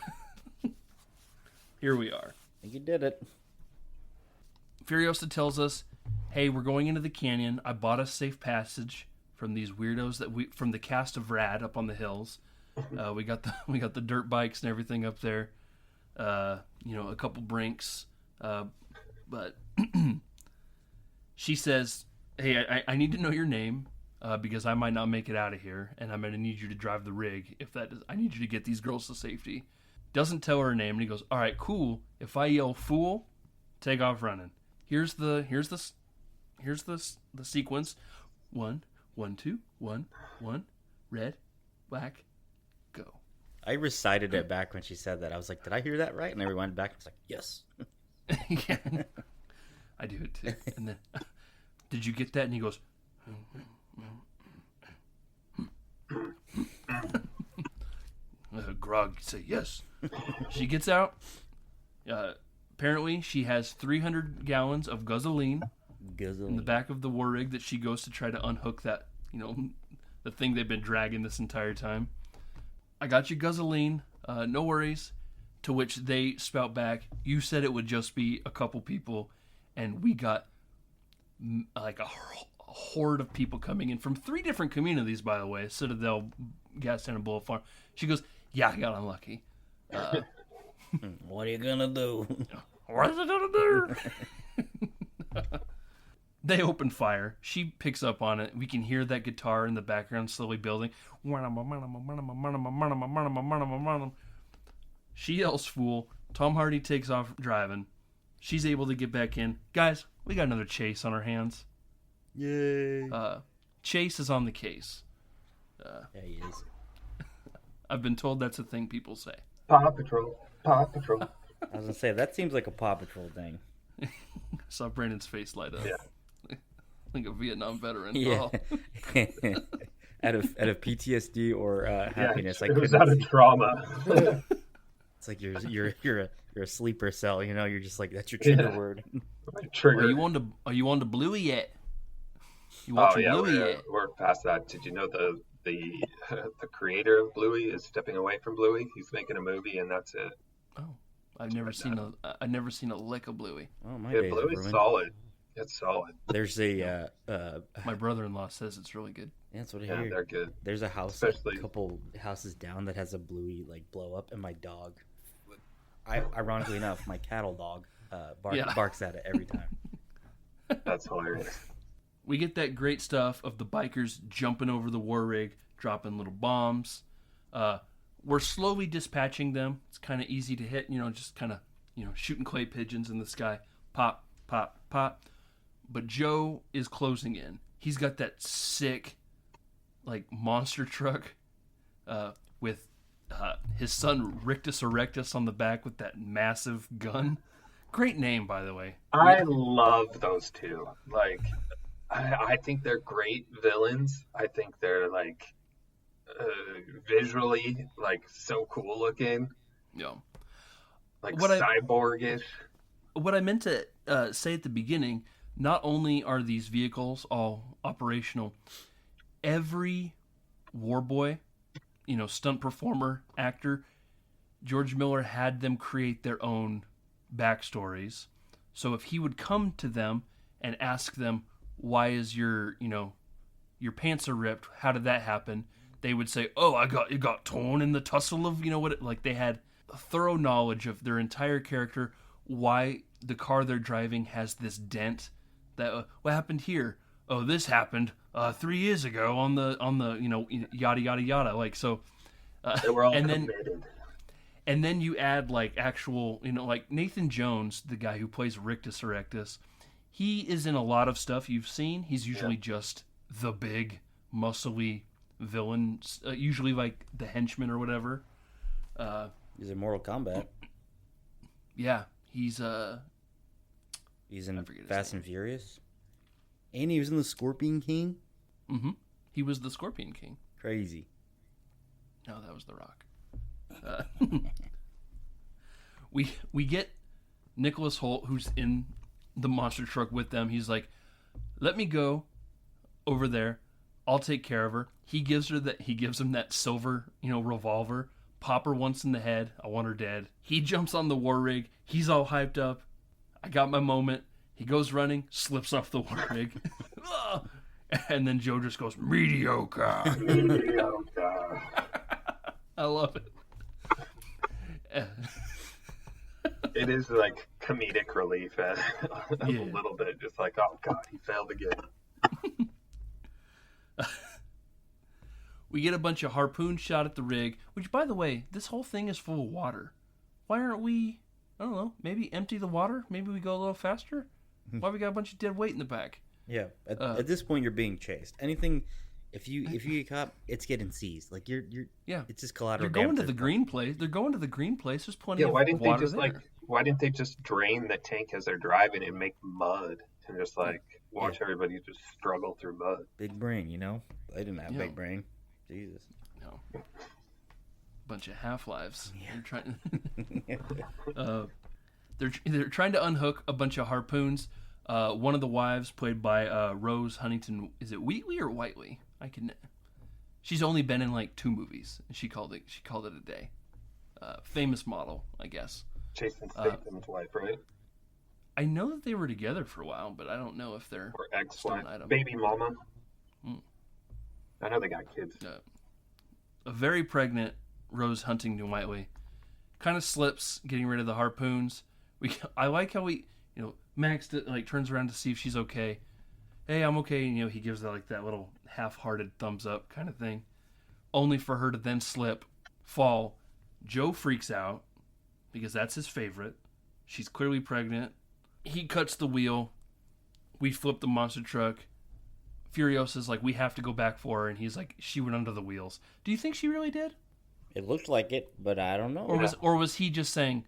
here we are. I think you did it. Furiosa tells us, hey, we're going into the canyon. I bought a safe passage from these weirdos from the cast of Rad up on the hills. We got the dirt bikes and everything up there. A couple brinks. But she says, hey, I need to know your name because I might not make it out of here, and I'm going to need you to drive the rig. I need you to get these girls to safety. Doesn't tell her name, and he goes, all right, cool. If I yell fool, take off running. Here's the sequence. 1, 1, 2, 1, 1, red, black, go. I recited it back when she said that. I was like, did I hear that right? And I rewound back and was like, yes. Yeah, I do it too. And then, did you get that? And he goes, Grog, say yes. She gets out. Apparently, she has 300 gallons of gasoline in the back of the war rig that she goes to try to unhook that, the thing they've been dragging this entire time. I got you gasoline. No worries. To which they spout back, you said it would just be a couple people, and we got like a horde of people coming in from 3 different communities, by the way, Citadel, Gastown, and Bull Farm. She goes, yeah, I got unlucky. What are you gonna do? What is it gonna do? They open fire. She picks up on it. We can hear that guitar in the background slowly building. She yells fool. Tom Hardy takes off driving. She's able to get back in. Guys, we got another chase on our hands. Yay. Chase is on the case. Yeah, he is. I've been told that's a thing people say. Paw Patrol. Paw Patrol. I was gonna say, that seems like a Paw Patrol thing. I saw Brandon's face light up. Yeah. Like a Vietnam veteran. Yeah. Oh. out of PTSD or happiness. It was out of trauma. It's like you're a sleeper cell. You're just like, that's your trigger word. Trigger. Are you on the Bluey yet? You watching Bluey yet? We're past that. Did you know the creator of Bluey is stepping away from Bluey? He's making a movie, and that's it. Oh, I've never seen a lick of Bluey. Oh, my Yeah, days are Bluey's ruined. solid. It's solid. There's a My brother-in-law says it's really good. yeah, that's what I Yeah, hear. they're good. There's a house Especially- a couple houses down that has a Bluey blow up, and my dog, ironically enough, my cattle dog barks at it every time. That's hilarious. We get that great stuff of the bikers jumping over the war rig, dropping little bombs. We're slowly dispatching them. It's kind of easy to hit, just kind of, shooting clay pigeons in the sky. Pop, pop, pop. But Joe is closing in. He's got that sick, monster truck with his son Rictus Erectus on the back with that massive gun. Great name, by the way. I love those two. I think they're great villains. I think they're visually so cool looking. Yeah. Cyborgish. What I meant to say at the beginning, not only are these vehicles all operational, every war boy, stunt performer, actor. George Miller had them create their own backstories. So if he would come to them and ask them, why is your pants are ripped? How did that happen? They would say, oh, it got torn in the tussle of, like they had a thorough knowledge of their entire character, why the car they're driving has this dent. That what happened here? Oh, this happened 3 years ago on the yada yada yada. Like so, they were all and committed. then you add like actual like Nathan Jones, the guy who plays Rictus Erectus. He is in a lot of stuff you've seen. He's usually just the big, muscly villain, usually like the henchman or whatever. He's in Mortal Kombat. Yeah, he's in Fast and Furious. And he was in the Scorpion King. Mm-hmm. He was the Scorpion King. Crazy. No, that was The Rock. We get Nicholas Hoult, who's in the monster truck with them. He's like, let me go over there. I'll take care of her. He gives him that silver, revolver. Pop her once in the head. I want her dead. He jumps on the war rig. He's all hyped up. I got my moment. He goes running, slips off the war rig. And then Joe just goes, mediocre. Mediocre. I love it. It is like comedic relief a little bit. Just like, oh god, he failed again. We get a bunch of harpoons shot at the rig, which, by the way, this whole thing is full of water. Why aren't we, I don't know, maybe empty the water? Maybe we go a little faster? Why we got a bunch of dead weight in the back? Yeah, at this point you're being chased. Anything, if you get caught, it's getting seized. Like you're it's just collateral. You're going to the green place. They're going to the green place. There's plenty of why didn't water they just there. why didn't they just drain the tank as they're driving and make mud and just watch everybody just struggle through mud? Big brain, They didn't have big brain. Jesus. No. Bunch of half-lives. Yeah. They're trying to unhook a bunch of harpoons. One of the wives, played by Rose Huntington, is it Wheatley or Whiteley? She's only been in like 2 movies, and she called it a day. Famous model, I guess. Jason Statham's wife, right? I know that they were together for a while, but I don't know if they're or ex-wife, still an item. Baby mama. I know they got kids. A very pregnant Rose Huntington Whiteley kind of slips, getting rid of the harpoons. I like how Max turns around to see if she's okay. Hey, I'm okay. And, he gives that that little half-hearted thumbs up kind of thing, only for her to then slip, fall. Joe freaks out because that's his favorite. She's clearly pregnant. He cuts the wheel. We flip the monster truck. Furiosa's like, we have to go back for her, and he's like, she went under the wheels. Do you think she really did? It looked like it, but I don't know. Or was he just saying,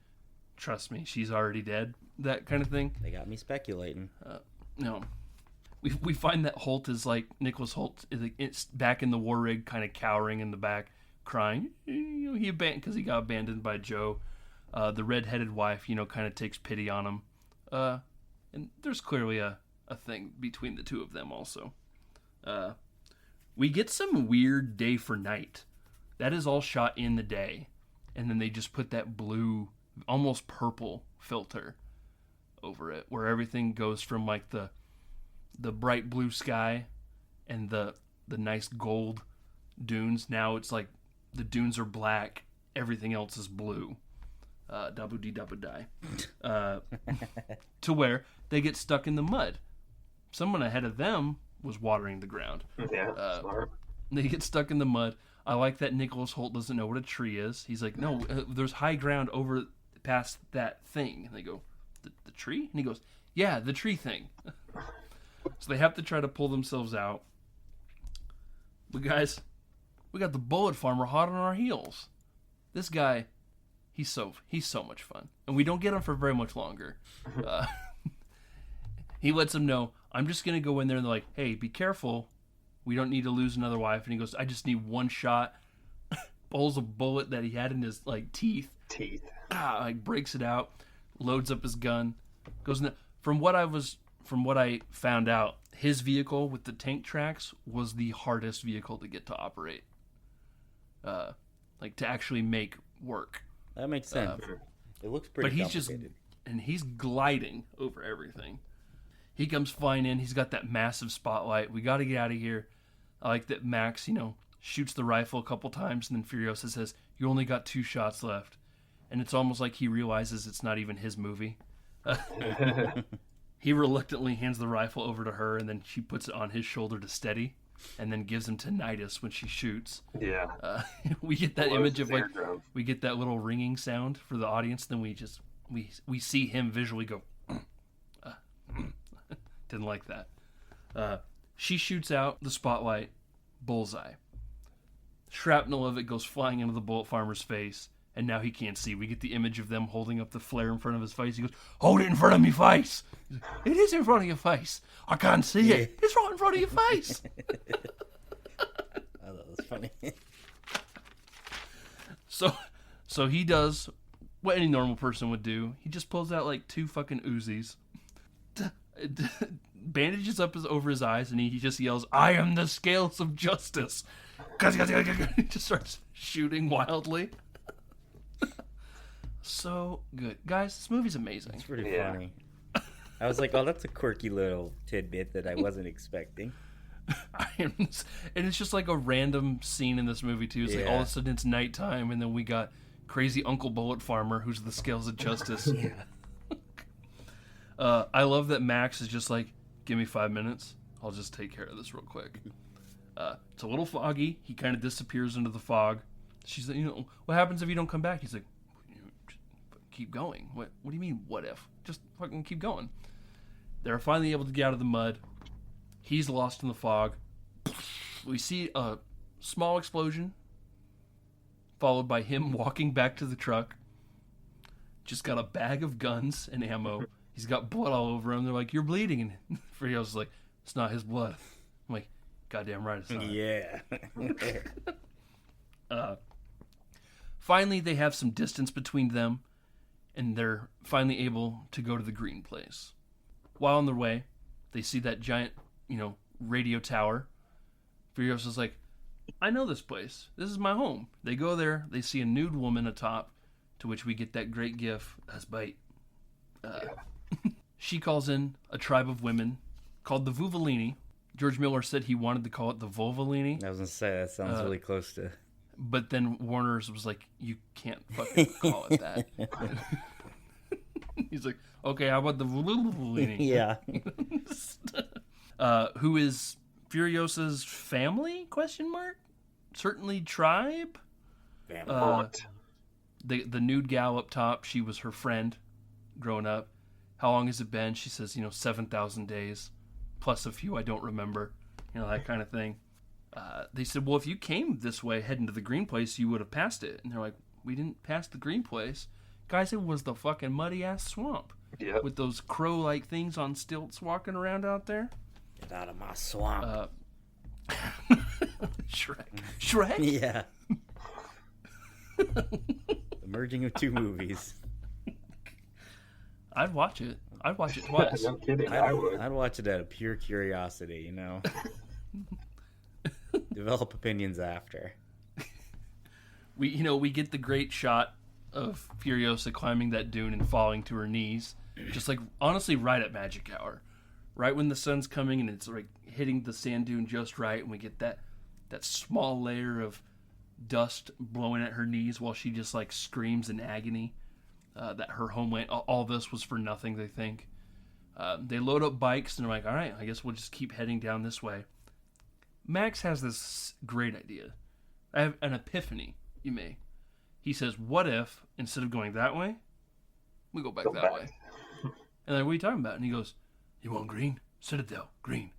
trust me, she's already dead? That kind of thing? They got me speculating. No. We find that Holt is like, Nicholas Holt is back in the war rig, kind of cowering in the back, crying. Because he got abandoned by Joe. The red-headed wife, kind of takes pity on him. And there's clearly a thing between the two of them also. We get some weird day for night. That is all shot in the day. And then they just put that blue, almost purple filter over it, where everything goes from like the bright blue sky and the nice gold dunes. Now it's like the dunes are black, everything else is blue. Double D double die. To where they get stuck in the mud. Someone ahead of them was watering the ground. Yeah, smart. They get stuck in the mud. I like that Nicholas Hoult doesn't know what a tree is. He's like, no, there's high ground over past that thing. And they go, the tree? And he goes, yeah, the tree thing. So they have to try to pull themselves out. But guys, we got the bullet farmer hot on our heels. This guy, he's so much fun. And we don't get him for very much longer. He lets them know, I'm just going to go in there and they're like, hey, be careful. We don't need to lose another wife. And he goes, I just need one shot. Pulls a bullet that he had in his teeth. Breaks it out. Loads up his gun. Goes in there. From what I found out, his vehicle with the tank tracks was the hardest vehicle to get to operate. like to actually make work. That makes sense. It looks pretty complicated. He's gliding over everything. He comes flying in. He's got that massive spotlight. We got to get out of here. I like that Max, shoots the rifle a couple times, and then Furiosa says, "You only got 2 shots left." And it's almost like he realizes it's not even his movie. He reluctantly hands the rifle over to her, and then she puts it on his shoulder to steady, and then gives him tinnitus when she shoots. Yeah. We get that image of we get that little ringing sound for the audience. Then we see him visually go. Didn't like that. She shoots out the spotlight, bullseye. Shrapnel of it goes flying into the bullet farmer's face, and now he can't see. We get the image of them holding up the flare in front of his face. He goes, "Hold it in front of me face." "It is in front of your face. I can't see it. It's right in front of your face." I thought that was funny. So he does what any normal person would do. He just pulls out like 2 fucking Uzis, bandages up over his eyes, and he just yells, "I am the scales of justice." He just starts shooting wildly. So good. Guys, this movie's amazing. It's pretty funny. I was like, oh, that's a quirky little tidbit that I wasn't expecting. And it's just like a random scene in this movie, too. It's like all of a sudden it's nighttime, and then we got crazy Uncle Bullet Farmer, who's the scales of justice. I love that Max is just like, "Give me 5 minutes. I'll just take care of this real quick." It's a little foggy. He kind of disappears into the fog. She's like, "What happens if you don't come back?" He's like, "Keep going." What do you mean, what if? Just fucking keep going. They're finally able to get out of the mud. He's lost in the fog. We see a small explosion, followed by him walking back to the truck. Just got a bag of guns and ammo. He's got blood all over him. They're like, "You're bleeding." And Furiosa's like, "It's not his blood." I'm like, goddamn right it's not. Yeah. Finally, they have some distance between them, and they're finally able to go to the green place. While on their way, they see that giant, radio tower. Furiosa's like, "I know this place. This is my home." They go there. They see a nude woman atop, to which we get that great gif. That's bait. She calls in a tribe of women called the Vuvolini. George Miller said he wanted to call it the Volvolini. I was going to say, that sounds really close to... But then Warner's was like, "You can't fucking call it that." He's like, "Okay, how about the Volvolini?" Yeah. Who is Furiosa's family? ? Certainly tribe. The nude gal up top, she was her friend growing up. How long has it been? She says, 7,000 days, plus a few I don't remember, that kind of thing. They said, "Well, if you came this way heading to the green place, you would have passed it." And they're like, "We didn't pass the green place. Guys, it was the fucking muddy-ass swamp. Yep. With those crow-like things on stilts walking around out there." Get out of my swamp. Shrek? Yeah. The merging of 2 movies. I'd watch it. I'd watch it twice. No kidding, I would. I'd watch it out of pure curiosity, Develop opinions after. We get the great shot of Furiosa climbing that dune and falling to her knees. Just like, honestly, right at magic hour. Right when the sun's coming and it's like hitting the sand dune just right, and we get that small layer of dust blowing at her knees while she just like screams in agony that her homeland, all this was for nothing, they think. They load up bikes and they're like, "All right, I guess we'll just keep heading down this way." Max has this great idea. I have an epiphany, you may. He says, "What if, instead of going that way, we go back that way?" And they're like, "What are you talking about?" And he goes, "You want green? Citadel, green."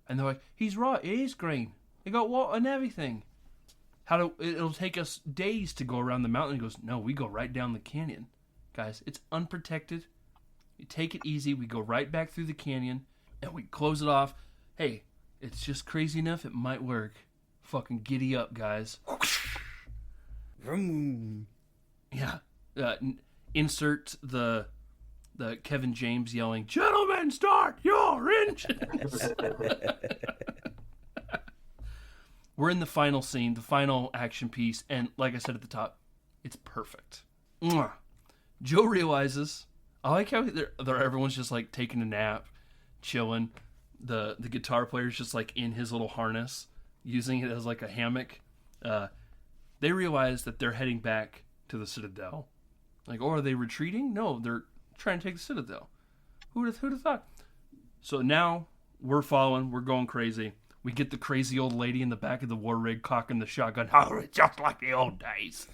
And they're like, "He's right, it is green. They got water and everything. It'll take us days to go around the mountain." He goes, "No, we go right down the canyon. Guys, it's unprotected. You take it easy. We go right back through the canyon, and we close it off. Hey, it's just crazy enough. It might work. Fucking giddy up, guys." Vroom. Yeah. Insert the Kevin James yelling, "Gentlemen, start your engines!" we're in the final scene, the final action piece, and like I said at the top, it's perfect. Mwah. Joe realizes, I like how everyone's just like taking a nap, chilling. The guitar player's just like in his little harness, using it as like a hammock. They realize that they're heading back to the Citadel. Like, oh, are they retreating? No, they're trying to take the Citadel. Who'd have thought? So now we're following, we're going crazy. We get the crazy old lady in the back of the war rig cocking the shotgun. Oh, it's just like the old days.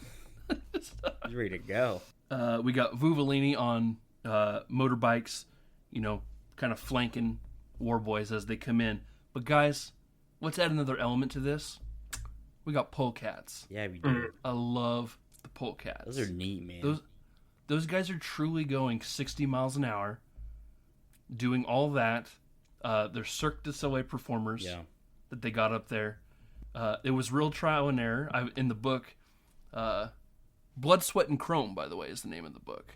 He's ready to go. We got Vuvolini on motorbikes, kind of flanking war boys as they come in. But guys, let's add another element to this. We got polecats. Yeah, we do. I love the polecats. Those are neat, man. Those guys are truly going 60 miles an hour, doing all that. They're Cirque du Soleil performers that they got up there. It was real trial and error. In the book, Blood, Sweat, and Chrome, by the way, is the name of the book,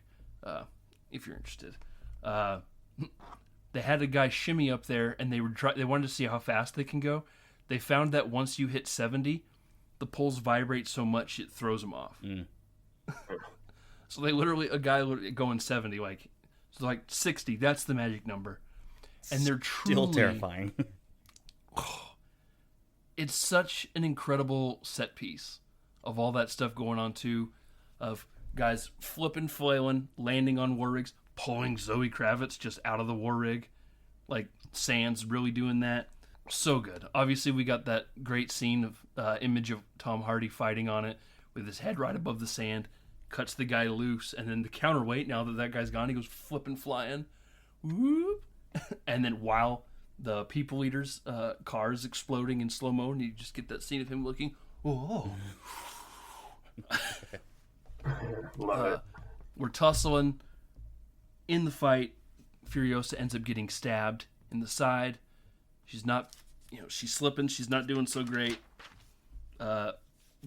if you're interested. They had a guy shimmy up there, and they wanted to see how fast they can go. They found that once you hit 70, the poles vibrate so much it throws them off. So they literally, a guy going 70, like 60, that's the magic number. And they're truly... Still terrifying. It's such an incredible set piece of all that stuff going on, too, of guys flipping, flailing, landing on war rigs, pulling Zoe Kravitz just out of the war rig. Like, Sands really doing that. So good. Obviously, we got that great scene of image of Tom Hardy fighting on it with his head right above the sand, cuts the guy loose, and then the counterweight, now that guy's gone, he goes flipping, flying. Whoop. And then while the People Eater's car is exploding in slow-mo, and you just get that scene of him looking, whoa. Love it. We're tussling in the fight. Furiosa ends up getting stabbed in the side. She's not, she's slipping. She's not doing so great. But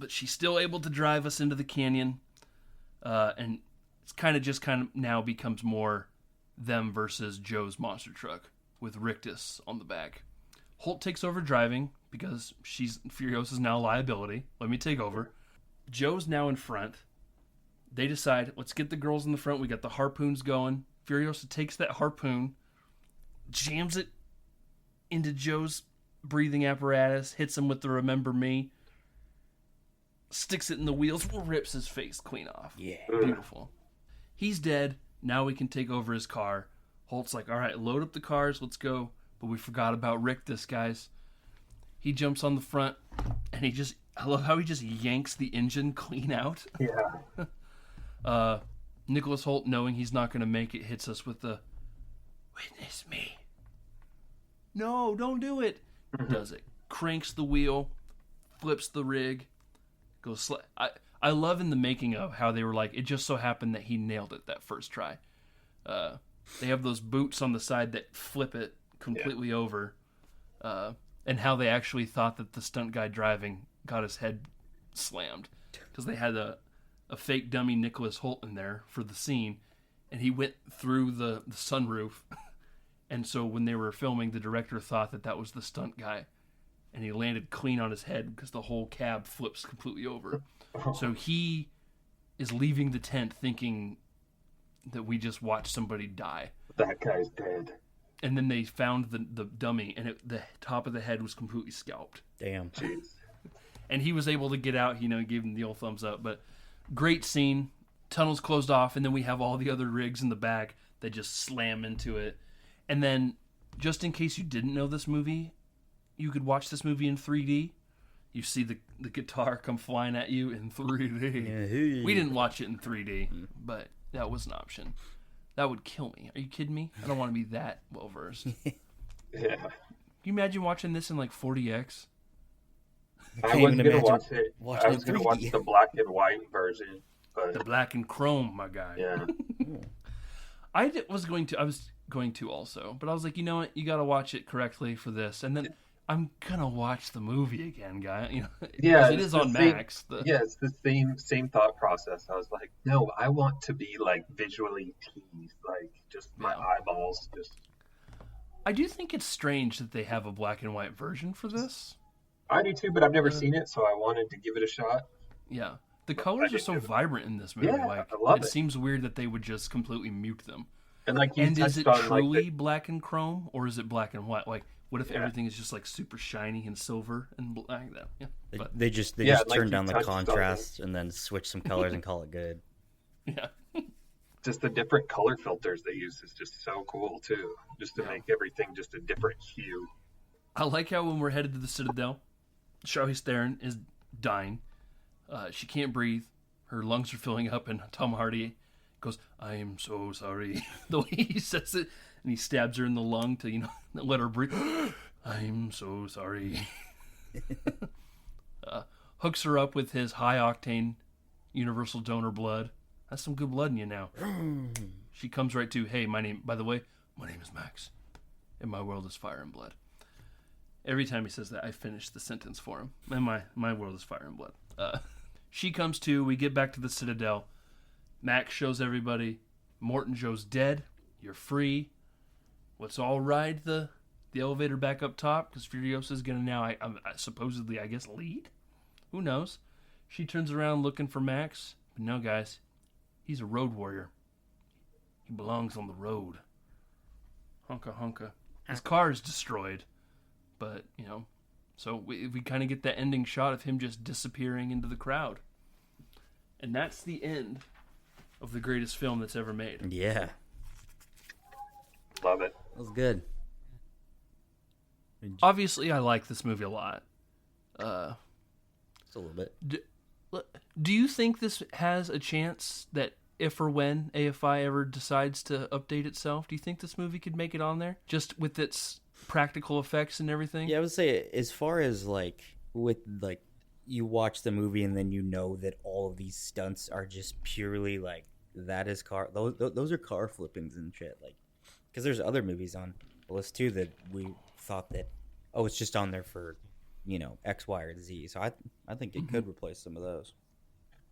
she's still able to drive us into the canyon. And it's kind of now becomes more them versus Joe's monster truck with Rictus on the back. Holt takes over driving because Furiosa's now a liability. Let me take over. Joe's now in front. They decide, let's get the girls in the front. We got the harpoons going. Furiosa takes that harpoon, jams it into Joe's breathing apparatus, hits him with the Remember Me, sticks it in the wheels, rips his face clean off. Yeah. Beautiful. He's dead. Now we can take over his car. Holt's like, all right, load up the cars, let's go. But we forgot about Rictus, guys. He jumps on the front, and I love how he just yanks the engine clean out. Yeah. Nicholas Holt, knowing he's not going to make it, hits us with the, witness me. No, don't do it. Does it. Cranks the wheel, flips the rig, goes I love in the making of how they were like, it just so happened that he nailed it that first try. They have those boots on the side that flip it completely over. And how they actually thought that the stunt guy driving got his head slammed. Because they had a fake dummy Nicholas Holt in there for the scene, and he went through the sunroof. And so when they were filming, the director thought that was the stunt guy, and he landed clean on his head because the whole cab flips completely over. So he is leaving the tent thinking that we just watched somebody die. That guy's dead. And then they found the dummy, and the top of the head was completely scalped. Damn. Jeez. And he was able to get out, gave him the old thumbs up. But great scene. Tunnel's closed off, and then we have all the other rigs in the back that just slam into it. And then, just in case you didn't know this movie, you could watch this movie in 3D. You see the guitar come flying at you in 3D. We didn't watch it in 3D, but that was an option. That would kill me. Are you kidding me? I don't want to be that well-versed. Yeah. Can you imagine watching this in 40X? I was going to watch it. I was going to watch the black and white version. But... The black and chrome, my guy. Yeah. I was going to also, but I was like, you know what? You got to watch it correctly for this. And then I'm going to watch the movie again, guy. Yeah, it is on Max. Yeah, it's the same thought process. I was like, no, I want to be visually teased, just my eyeballs just. I do think it's strange that they have a black and white version for this. I do too, but I've never seen it, so I wanted to give it a shot. Yeah. The colors are so vibrant in this movie. Yeah, like, I love it it. seems weird that they would just completely mute them. And like you And is touched it on, truly like black and chrome, or is it black and white? Like, what if everything is just like super shiny and silver and black? Yeah, but, They just like turn you down the touched on contrast and then switch some colors and call it good. yeah. just the different color filters they use is just so cool too. Just to make everything just a different hue. I like how when we're headed to the Citadel, Charlize Theron is dying. She can't breathe. Her lungs are filling up, and Tom Hardy goes, "I am so sorry." The way he says it, and he stabs her in the lung to, let her breathe. "I'm so sorry." Hooks her up with his high-octane universal donor blood. That's some good blood in you now. She comes right to, "Hey, by the way, my name is Max, and my world is fire and blood." Every time he says that, I finish the sentence for him. And my world is fire and blood. She comes to. We get back to the Citadel. Max shows everybody, Morton Joe's dead. You're free. Let's all ride the elevator back up top, because Furiosa's going to now, supposedly, I guess, lead? Who knows? She turns around looking for Max. But no, guys. He's a road warrior. He belongs on the road. Honka honka. His car is destroyed. But, so we kind of get that ending shot of him just disappearing into the crowd. And that's the end of the greatest film that's ever made. Yeah. Love it. That was good. Obviously, I like this movie a lot. Just a little bit. Do you think this has a chance that if or when AFI ever decides to update itself, do you think this movie could make it on there? Just with its practical effects and everything? Yeah, I would say as far as you watch the movie and then you know that all of these stunts are just purely that is car. Those are car flippings and shit. Because there's other movies on the list too that we thought that it's just on there for X, Y, or Z. So I think it could replace some of those.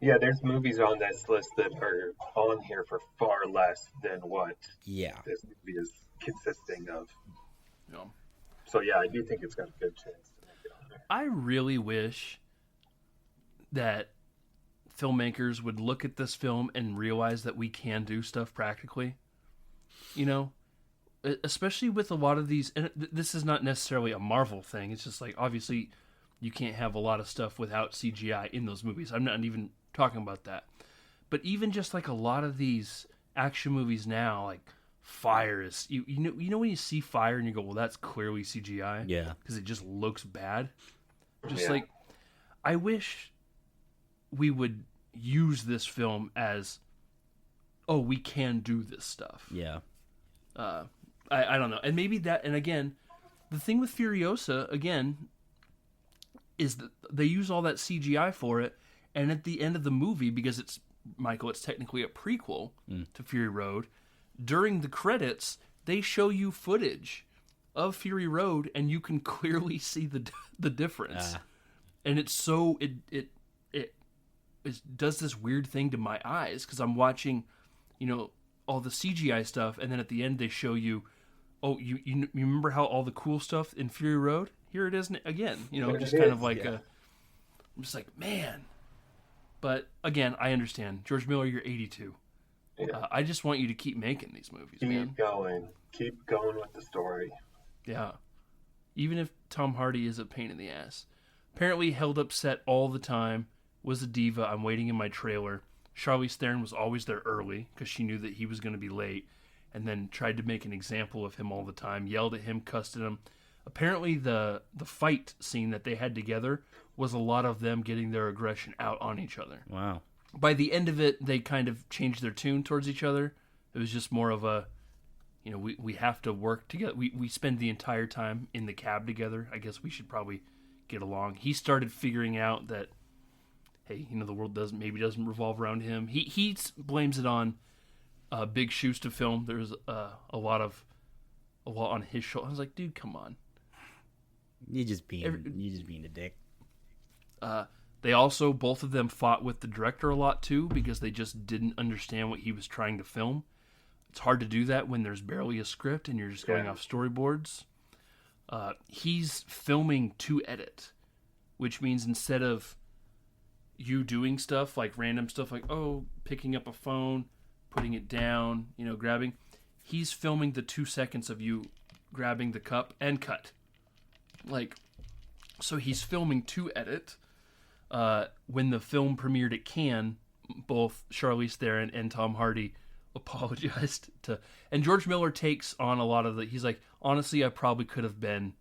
Yeah, there's movies on this list that are on here for far less than what this movie is consisting of. Yeah. So yeah, I do think it's got a good chance to make it on there. I really wish that filmmakers would look at this film and realize that we can do stuff practically. Especially with a lot of these, and this is not necessarily a Marvel thing. It's just obviously you can't have a lot of stuff without CGI in those movies. I'm not even talking about that. But even just a lot of these action movies now, fire is, you know when you see fire and you go, well, that's clearly CGI? Yeah. Because it just looks bad. Just I wish we would use this film as, we can do this stuff. Yeah. I don't know. And maybe that, and again, the thing with Furiosa, again, is that they use all that CGI for it, and at the end of the movie, because it's technically a prequel to Fury Road, during the credits, they show you footage of Fury Road, and you can clearly see the difference. And it's so, it does this weird thing to my eyes, because I'm watching, all the CGI stuff, and then at the end they show you, you remember how all the cool stuff in Fury Road? Here it is again. Just kind of I'm just man. But again, I understand. George Miller, you're 82. Yeah. I just want you to keep making these movies, man. Keep going with the story. Yeah. Even if Tom Hardy is a pain in the ass. Apparently held up set all the time, was a diva. I'm waiting in my trailer. Charlize Theron was always there early because she knew that he was going to be late, and then tried to make an example of him all the time, yelled at him, cussed at him. Apparently the fight scene that they had together was a lot of them getting their aggression out on each other. Wow. By the end of it, they kind of changed their tune towards each other. It was just more of a, we have to work together. We spend the entire time in the cab together. I guess we should probably get along. He started figuring out that, hey, the world doesn't revolve around him. He blames it on big shoes to film. There's a lot on his shoulder. I was like, dude, come on. You just being a dick. They also, both of them fought with the director a lot too, because they just didn't understand what he was trying to film. It's hard to do that when there's barely a script and you're just going off storyboards. He's filming to edit. which means instead of you doing stuff like random stuff like, oh, picking up a phone, putting it down, grabbing, he's filming the 2 seconds of you grabbing the cup and cut. So he's filming to edit. When the film premiered at Cannes, both Charlize Theron and Tom Hardy apologized and George Miller takes on a lot of he's like, honestly, I probably could have been,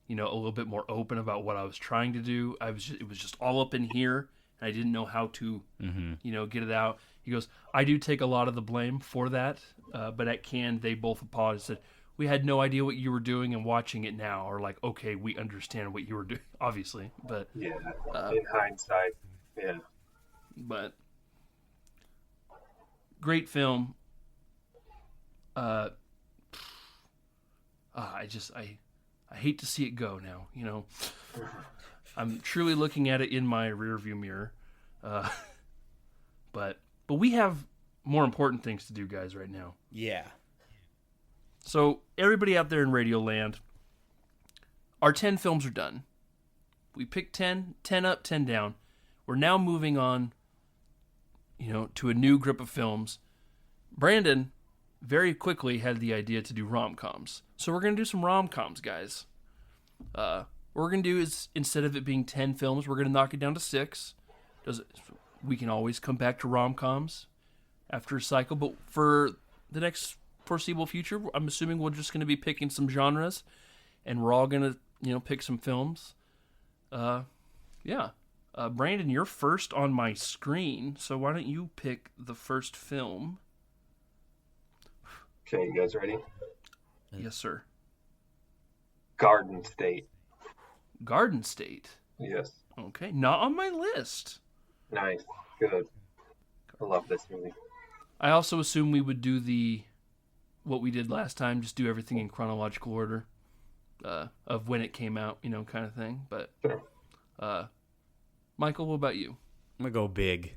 a little bit more open about what I was trying to do. It was just all up in here, and I didn't know how to, get it out. He goes, I do take a lot of the blame for that, but at Cannes, they both apologized, said, we had no idea what you were doing, and watching it now are like, okay, we understand what you were doing, obviously. But yeah, in hindsight, yeah. But great film. I hate to see it go now. I'm truly looking at it in my rearview mirror. But we have more important things to do, guys, right now. Yeah. So everybody out there in Radio Land, our 10 films are done. We picked 10 up, 10 down. We're now moving on, to a new group of films. Brandon very quickly had the idea to do rom-coms. So we're going to do some rom-coms, guys. What we're going to do is, instead of it being 10 films, we're going to knock it down to 6. We can always come back to rom-coms after a cycle, but for the next foreseeable future, I'm assuming we're just going to be picking some genres, and we're all going to, pick some films. Brandon, you're first on my screen, so why don't you pick the first film? Okay, you guys ready? Yes, sir. Garden State. Garden State? Yes. Okay, not on my list. Nice. Good. I love this movie. I also assume we would do what we did last time, just do everything in chronological order of when it came out, kind of thing. But, sure. Michael, what about you? I'm going to go Big.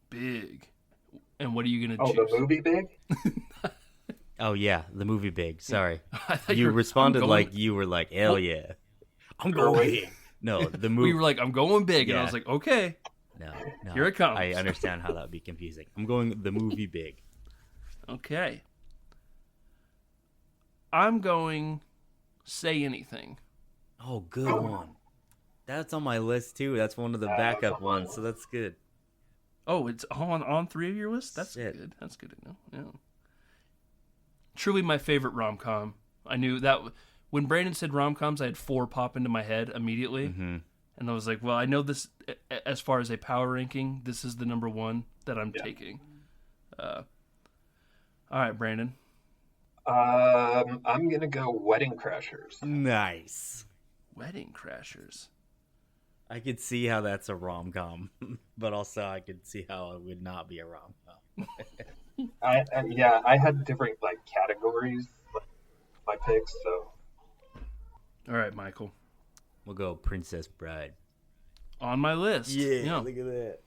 Big. And what are you going to choose? Oh, the movie Big? Oh, yeah, the movie Big. Sorry. You responded like you were like, hell yeah. I'm going Big. No, the movie. We were like, I'm going Big. Yeah. And I was like, okay. No. Here it comes. I understand how that would be confusing. I'm going the movie Big. Okay. I'm going Say Anything. Oh, good one. That's on my list, too. That's one of the backup ones, so that's good. Oh, it's on 3 of your lists? That's good. That's good to know. Yeah. Truly my favorite rom-com. I knew that when Brandon said rom-coms, I had 4 pop into my head immediately. Mm-hmm. And I was like, well, I know this, as far as a power ranking, this is the number 1 that I'm taking. All right, Brandon. I'm going to go Wedding Crashers. Nice. Wedding Crashers. I could see how that's a rom-com, but also I could see how it would not be a rom-com. I had different categories, my picks. So, all right, Michael. We'll go Princess Bride. On my list. Yeah. Look at that.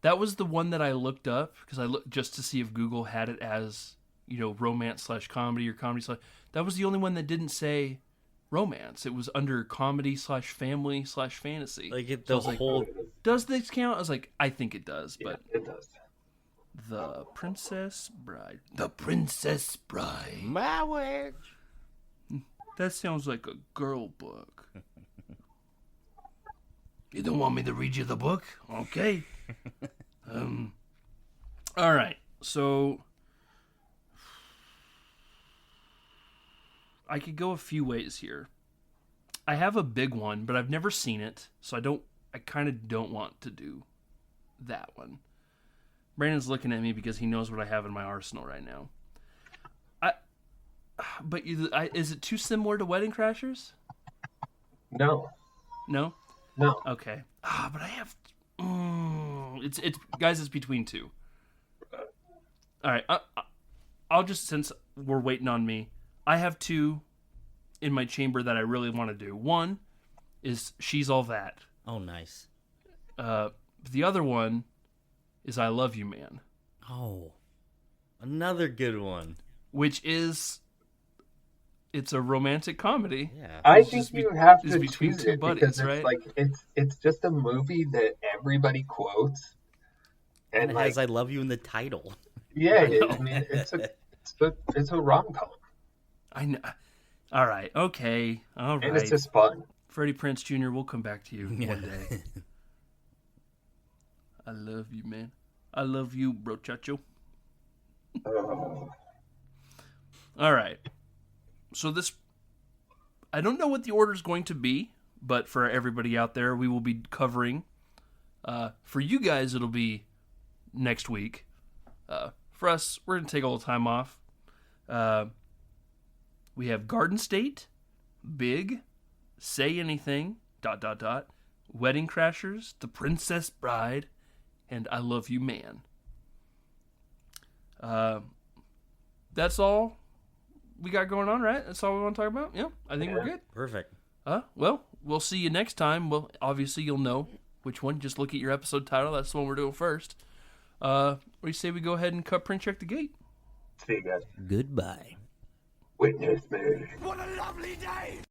That was the one that I looked up because I looked just to see if Google had it as romance/comedy or comedy/. That was the only one that didn't say romance. It was under comedy/family/fantasy. Does this count? I was like, I think it does, but it does. The Princess Bride. The Princess Bride. My word. That sounds like a girl book. You don't want me to read you the book? Okay. All right. So I could go a few ways here. I have a big one, but I've never seen it, so I kind of don't want to do that one. Brandon's looking at me because he knows what I have in my arsenal right now. Is it too similar to Wedding Crashers? No. No? No. Okay. But I have. It's guys. It's between 2. All right. I'll just, since we're waiting on me, I have 2 in my chamber that I really want to do. One is She's All That. Oh, nice. The other one is I Love You, Man. Oh, another good one. Which is it's a romantic comedy. Yeah. I It's think just you have it's to between choose two it buddies, because it's right? like it's just a movie that everybody quotes, And and it like has "I love you" in the title. yeah, I know. I mean it's a rom-com, I know. All right. Okay. All and it's right. just fun. Freddie Prinze Jr., we'll come back to you Yeah. one day. I love you, man. I love you, bro, chacho. Oh, All right. So I don't know what the order is going to be, but for everybody out there, we will be covering. For you guys, it'll be next week. For us, we're going to take a little time off. We have Garden State, Big, Say Anything, ... Wedding Crashers, The Princess Bride, and I Love You, Man. That's all we got going on, right? That's all we want to talk about? Yeah, I think we're good. Perfect. Well, we'll see you next time. Well, obviously you'll know which one. Just look at your episode title. That's the one we're doing first. We say we go ahead and cut Print Check the Gate. see you guys. Goodbye. Witness me. What a lovely day!